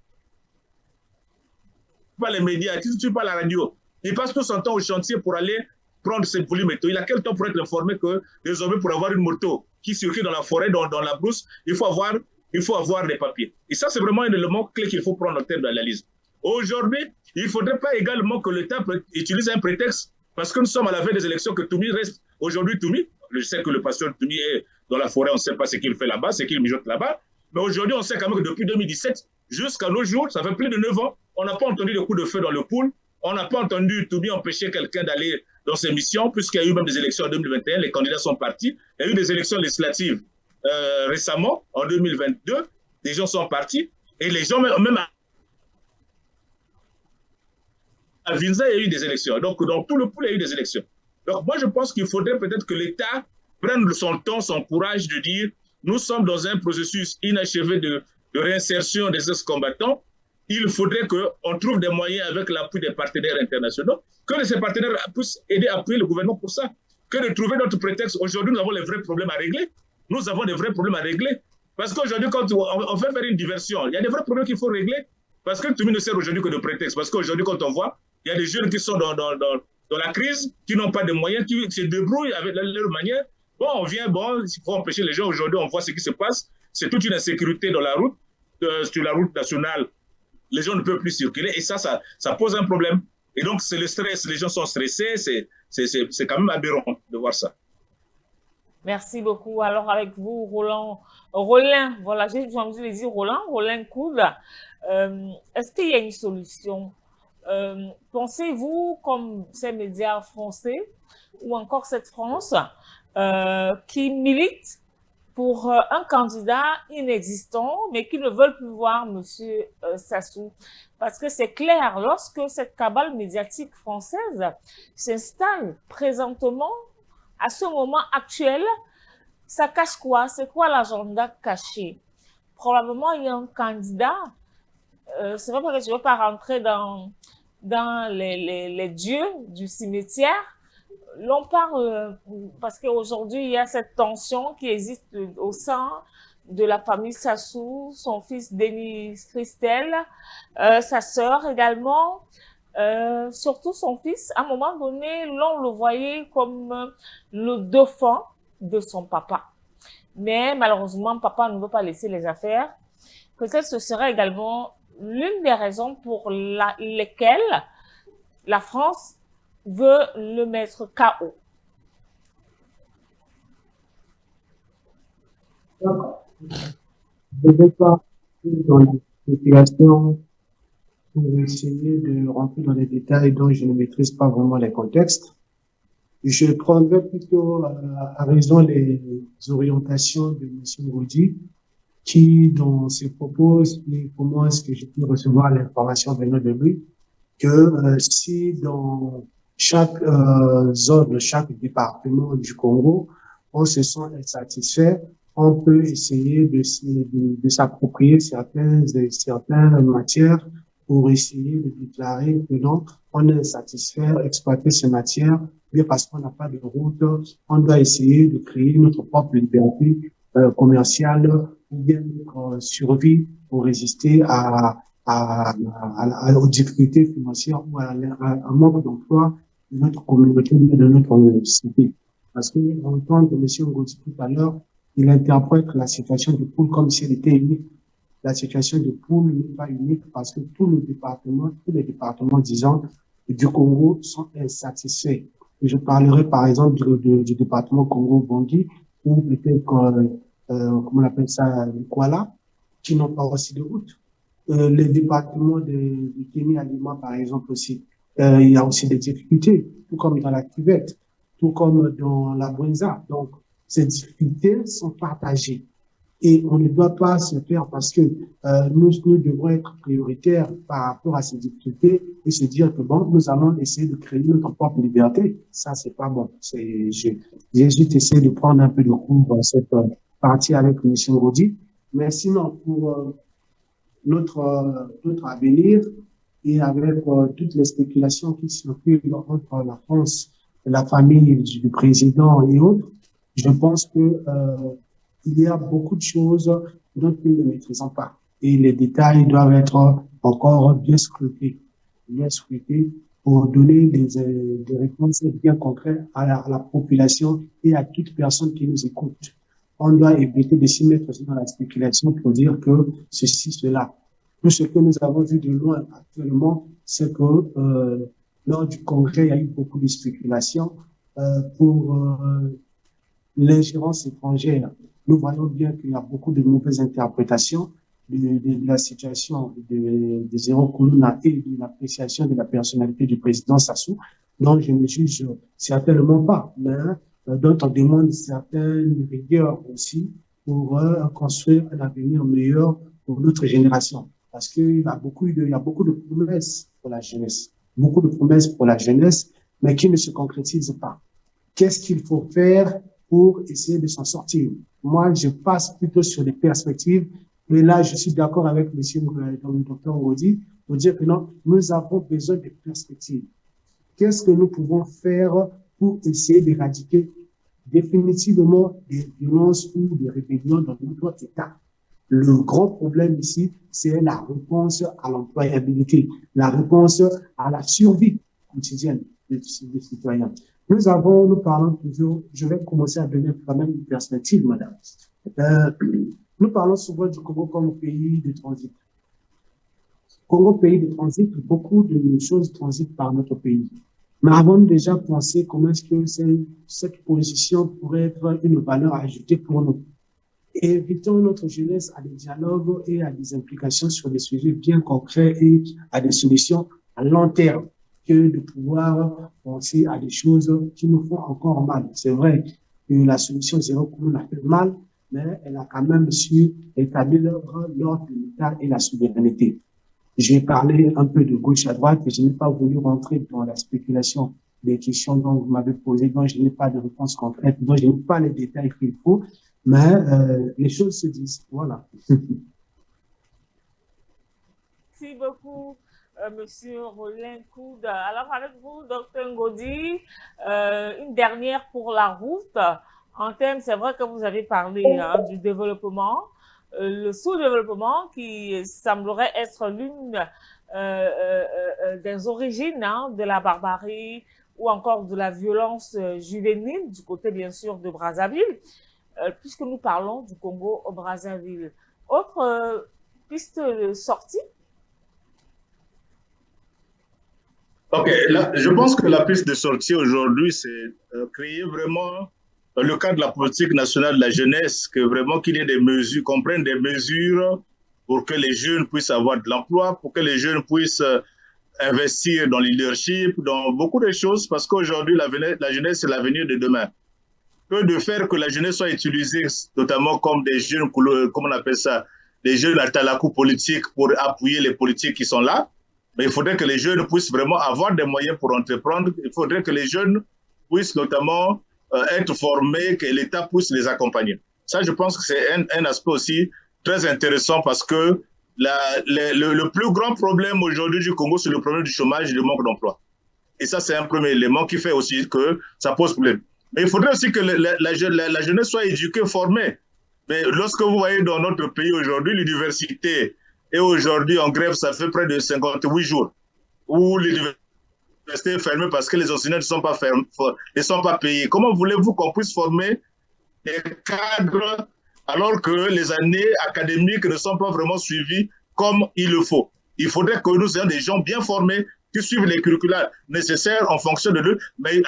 pas les médias, qui ne suivent pas la radio. Il passe tout son temps au chantier pour aller prendre ses polymétaux. Il a quel temps pour être informé que désormais, pour avoir une moto qui circule dans la forêt, dans la brousse, il faut avoir des papiers. Et ça, c'est vraiment un élément clé qu'il faut prendre en termes d'analyse. Aujourd'hui, il ne faudrait pas également que l'État utilise un prétexte, parce que nous sommes à la veille des élections, que Toumi reste aujourd'hui Toumi. Je sais que le pasteur Toumi est dans la forêt, on ne sait pas ce qu'il fait là-bas, ce qu'il mijote là-bas. Mais aujourd'hui, on sait quand même que depuis 2017, jusqu'à nos jours, ça fait plus de 9 ans, on n'a pas entendu de coup de feu dans le pool. On n'a pas entendu Toumi empêcher quelqu'un d'aller dans ses missions, puisqu'il y a eu même des élections en 2021, les candidats sont partis. Il y a eu des élections législatives récemment, en 2022, des gens sont partis, et les gens, même à Vinza, il y a eu des élections. Donc, dans tout le pool, il y a eu des élections. Donc, moi, je pense qu'il faudrait peut-être que l'État prenne son temps, son courage de dire, nous sommes dans un processus inachevé de de réinsertion des ex-combattants, il faudrait qu'on trouve des moyens avec l'appui des partenaires internationaux, que ces partenaires puissent aider à appuyer le gouvernement pour ça, que de trouver notre prétexte. Aujourd'hui, nous avons les vrais problèmes à régler. Nous avons des vrais problèmes à régler. Parce qu'aujourd'hui, quand on fait faire une diversion, il y a des vrais problèmes qu'il faut régler. Parce que tout le monde ne sert aujourd'hui que de prétexte. Parce qu'aujourd'hui, quand on voit, il y a des jeunes qui sont dans la crise, qui n'ont pas de moyens, qui se débrouillent avec leur manière. Bon, on vient, bon, il faut empêcher les gens. Aujourd'hui, on voit ce qui se passe. C'est toute une insécurité dans la route, sur la route nationale. Les gens ne peuvent plus circuler et ça pose un problème. Et donc, c'est le stress. Les gens sont stressés. C'est quand même aberrant de voir ça. Merci beaucoup. Alors, avec vous, Rollin, voilà, j'ai envie de dire Rollin Coude, est-ce qu'il y a une solution? Pensez-vous, comme ces médias français ou encore cette France, qui milite pour un candidat inexistant, mais qui ne veulent plus voir Monsieur Sassou? Parce que c'est clair, lorsque cette cabale médiatique française s'installe présentement, à ce moment actuel, ça cache quoi? C'est quoi l'agenda caché? Probablement, il y a un candidat. C'est vrai que je ne veux pas rentrer dans les dieux du cimetière. L'on parle, parce qu'aujourd'hui, il y a cette tension qui existe au sein de la famille Sassou, son fils Denis Christel, sa sœur également, surtout son fils. À un moment donné, l'on le voyait comme le dauphin de son papa. Mais malheureusement, papa ne veut pas laisser les affaires. Peut-être ce serait également l'une des raisons pour lesquelles la France veut le mettre KO. Je ne vais pas dans les spéculations pour essayer de rentrer dans les détails dont je ne maîtrise pas vraiment les contextes. Je prendrai plutôt à raison les orientations de M. Gaudi, qui, dans ses propos, explique comment est-ce que je peux recevoir l'information venant de lui, que si dans chaque zone, chaque département du Congo, on se sent insatisfait, on peut essayer de s'approprier certaines matières pour essayer de déclarer que non, on est insatisfait, exploiter ces matières, bien parce qu'on n'a pas de route, on doit essayer de créer notre propre liberté commerciale ou bien notre survie pour résister aux difficultés financières ou à un manque d'emploi de notre communauté, de notre cité. Parce que, en tant que M. Ngoti tout à l'heure, il interprète la situation de poule comme si elle était unique. La situation de poule n'est pas unique parce que tous les départements, disons, du Congo sont insatisfaits. Et je parlerai par exemple du département Congo-Bangui ou peut-être, comment on appelle ça, Kuala, qui n'ont pas aussi de route. Les départements de Kenya-Lima, par exemple aussi, il y a aussi des difficultés, tout comme dans la cuvette, tout comme dans la Brenza. Donc, ces difficultés sont partagées. Et on ne doit pas se faire parce que nous devons être prioritaires par rapport à ces difficultés et se dire que bon, nous allons essayer de créer notre propre liberté. Ça, c'est pas bon. J'ai juste essayé de prendre un peu de cours dans cette partie avec M. Rodi. Mais sinon, pour notre avenir et avec toutes les spéculations qui circulent entre la France, la famille du président et autres, je pense que il y a beaucoup de choses dont nous ne maîtrisons pas. Et les détails doivent être encore bien scrutés pour donner des réponses bien concrètes à la population et à toute personne qui nous écoute. On doit éviter de s'y mettre aussi dans la spéculation pour dire que ceci, cela. Tout ce que nous avons vu de loin actuellement, c'est que lors du congrès, il y a eu beaucoup de spéculation pour l'ingérence étrangère. Nous voyons bien qu'il y a beaucoup de mauvaises interprétations de la situation des zéro colonna et de l'appréciation de la personnalité du président Sassou. Donc, je ne juge certainement pas, mais d'autres demandent certaines rigueurs aussi pour construire un avenir meilleur pour notre génération. Parce qu'il y a beaucoup de promesses pour la jeunesse. Beaucoup de promesses pour la jeunesse, mais qui ne se concrétisent pas. Qu'est-ce qu'il faut faire pour essayer de s'en sortir? Moi, je passe plutôt sur des perspectives Et là, je suis d'accord avec le docteur Rodi pour dire que non, nous avons besoin de perspectives. Qu'est-ce que nous pouvons faire pour essayer d'éradiquer définitivement des violences ou des rébellions dans notre État? Le grand problème ici, c'est la réponse à l'employabilité, la réponse à la survie quotidienne des citoyens. Nous parlons toujours, je vais commencer à donner quand même une perspective, madame. Nous parlons souvent du Congo comme pays de transit. Congo, pays de transit, beaucoup de choses transitent par notre pays. Mais avons déjà pensé comment est-ce que cette position pourrait être une valeur ajoutée pour nous? Et invitons notre jeunesse à des dialogues et à des implications sur des sujets bien concrets et à des solutions à long terme que de pouvoir penser à des choses qui nous font encore mal. C'est vrai que la solution zéro commun a fait mal, mais elle a quand même su établir l'ordre de l'État et la souveraineté. J'ai parlé un peu de gauche à droite et je n'ai pas voulu rentrer dans la spéculation des questions dont vous m'avez posées, dont je n'ai pas de réponse concrète, dont je n'ai pas les détails qu'il faut, mais les choses se disent. Voilà. Merci beaucoup, Monsieur Rollin Coude. Alors, avec vous, Dr Ngodi, une dernière pour la route. En termes, c'est vrai que vous avez parlé du développement, le sous-développement qui semblerait être l'une des origines de la barbarie ou encore de la violence juvénile du côté, bien sûr, de Brazzaville, puisque nous parlons du Congo au Brazzaville. Autre piste de sortie? Ok, là, je pense que la piste de sortie aujourd'hui, c'est créer vraiment le cadre de la politique nationale de la jeunesse, que vraiment qu'il y ait des mesures, qu'on prenne des mesures pour que les jeunes puissent avoir de l'emploi, pour que les jeunes puissent investir dans le leadership, dans beaucoup de choses, parce qu'aujourd'hui, la jeunesse, c'est l'avenir de demain. Que de faire que la jeunesse soit utilisée, notamment comme des jeunes, comment on appelle ça, des jeunes à talakou politique pour appuyer les politiques qui sont là. Mais il faudrait que les jeunes puissent vraiment avoir des moyens pour entreprendre. Il faudrait que les jeunes puissent notamment être formés, que l'État puisse les accompagner. Ça, je pense que c'est un aspect aussi très intéressant parce que le plus grand problème aujourd'hui du Congo, c'est le problème du chômage et du manque d'emploi. Et ça, c'est un premier élément qui fait aussi que ça pose problème. Mais il faudrait aussi que la jeunesse soit éduquée, formée. Mais lorsque vous voyez dans notre pays aujourd'hui, l'université est aujourd'hui en grève, ça fait près de 58 jours, où l'université est fermée parce que les enseignants ne sont pas payés. Comment voulez-vous qu'on puisse former des cadres alors que les années académiques ne sont pas vraiment suivies comme il le faut? Il faudrait que nous ayons des gens bien formés qui suivent les curricula nécessaires en fonction de eux. Mais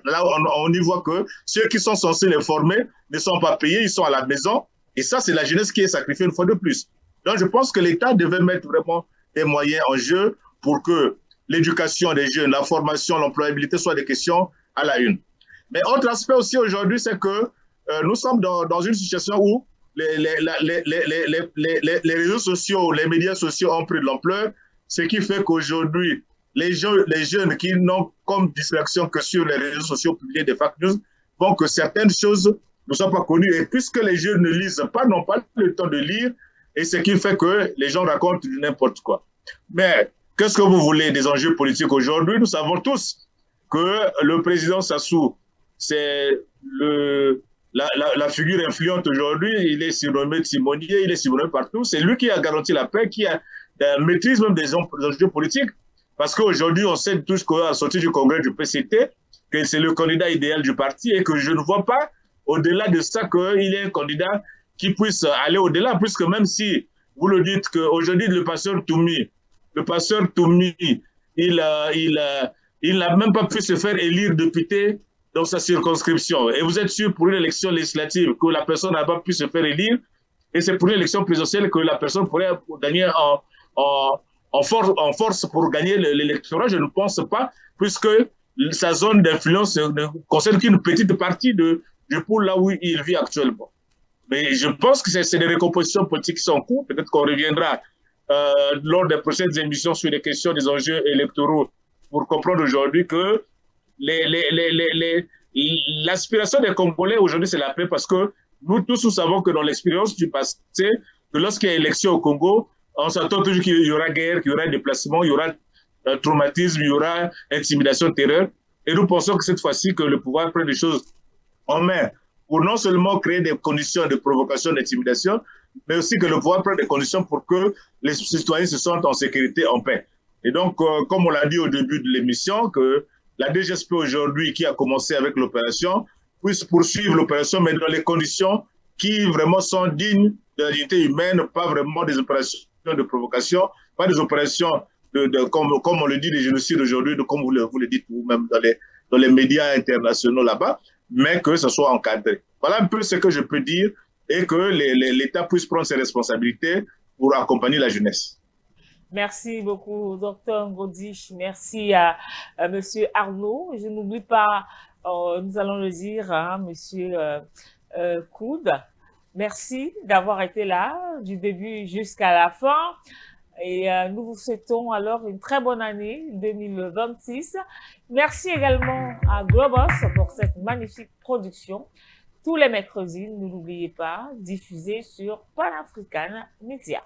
là on y voit que ceux qui sont censés les former ne sont pas payés, ils sont à la maison. Et ça, c'est la jeunesse qui est sacrifiée une fois de plus. Donc, je pense que l'État devait mettre vraiment des moyens en jeu pour que l'éducation des jeunes, la formation, l'employabilité soient des questions à la une. Mais autre aspect aussi aujourd'hui, c'est que nous sommes dans une situation où les réseaux sociaux, les médias sociaux ont pris de l'ampleur, ce qui fait qu'aujourd'hui, les jeunes qui n'ont comme distraction que sur les réseaux sociaux publiés des fake news font que certaines choses ne sont pas connues. Et puisque les jeunes ne lisent pas, n'ont pas le temps de lire, et ce qui fait que les gens racontent n'importe quoi. Mais qu'est-ce que vous voulez des enjeux politiques aujourd'hui? Nous savons tous que le président Sassou, c'est la figure influente aujourd'hui. Il est surnommé timonier, il est surnommé partout. C'est lui qui a garanti la paix, qui a maîtrise même des enjeux politiques. Parce qu'aujourd'hui, on sait tous qu'à la sortie du congrès du PCT, que c'est le candidat idéal du parti et que je ne vois pas, au-delà de ça, qu'il est un candidat qui puisse aller au-delà, puisque même si vous le dites qu'aujourd'hui, le pasteur Toumi, il n'a même pas pu se faire élire député dans sa circonscription. Et vous êtes sûr pour une élection législative que la personne n'a pas pu se faire élire, et c'est pour une élection présidentielle que la personne pourrait gagner en force pour gagner l'électorat? Je ne pense pas, puisque sa zone d'influence ne concerne qu'une petite partie du pôle là où il vit actuellement. Mais je pense que c'est des recompositions politiques qui sont en cours. Peut-être qu'on reviendra lors des prochaines émissions sur les questions des enjeux électoraux pour comprendre aujourd'hui que l'aspiration des Congolais aujourd'hui, c'est la paix, parce que nous tous, nous savons que dans l'expérience du passé, que lorsqu'il y a élection au Congo, on s'attend toujours qu'il y aura guerre, qu'il y aura déplacement, il y aura traumatisme, il y aura intimidation, terreur. Et nous pensons que cette fois-ci, que le pouvoir prend les choses en main pour non seulement créer des conditions de provocation, d'intimidation, mais aussi que le pouvoir prenne des conditions pour que les citoyens se sentent en sécurité, en paix. Et donc, comme on l'a dit au début de l'émission, que la DGSP aujourd'hui, qui a commencé avec l'opération, puisse poursuivre l'opération, mais dans les conditions qui vraiment sont dignes de la dignité humaine, pas vraiment des opérations de provocation, pas des opérations comme on le dit, des génocides aujourd'hui, comme vous le dites vous-même dans les médias internationaux là-bas, mais que ce soit encadré. Voilà un peu ce que je peux dire et que l'État puisse prendre ses responsabilités pour accompagner la jeunesse. Merci beaucoup, Dr Ngodi. Merci à Monsieur Arnaud. Je n'oublie pas, nous allons le dire, hein, Monsieur Koud. Merci d'avoir été là du début jusqu'à la fin. Et nous vous souhaitons alors une très bonne année 2026. Merci également à Globos pour cette magnifique production. Tous les mercredis, ne l'oubliez pas, diffusée sur Pan African Media.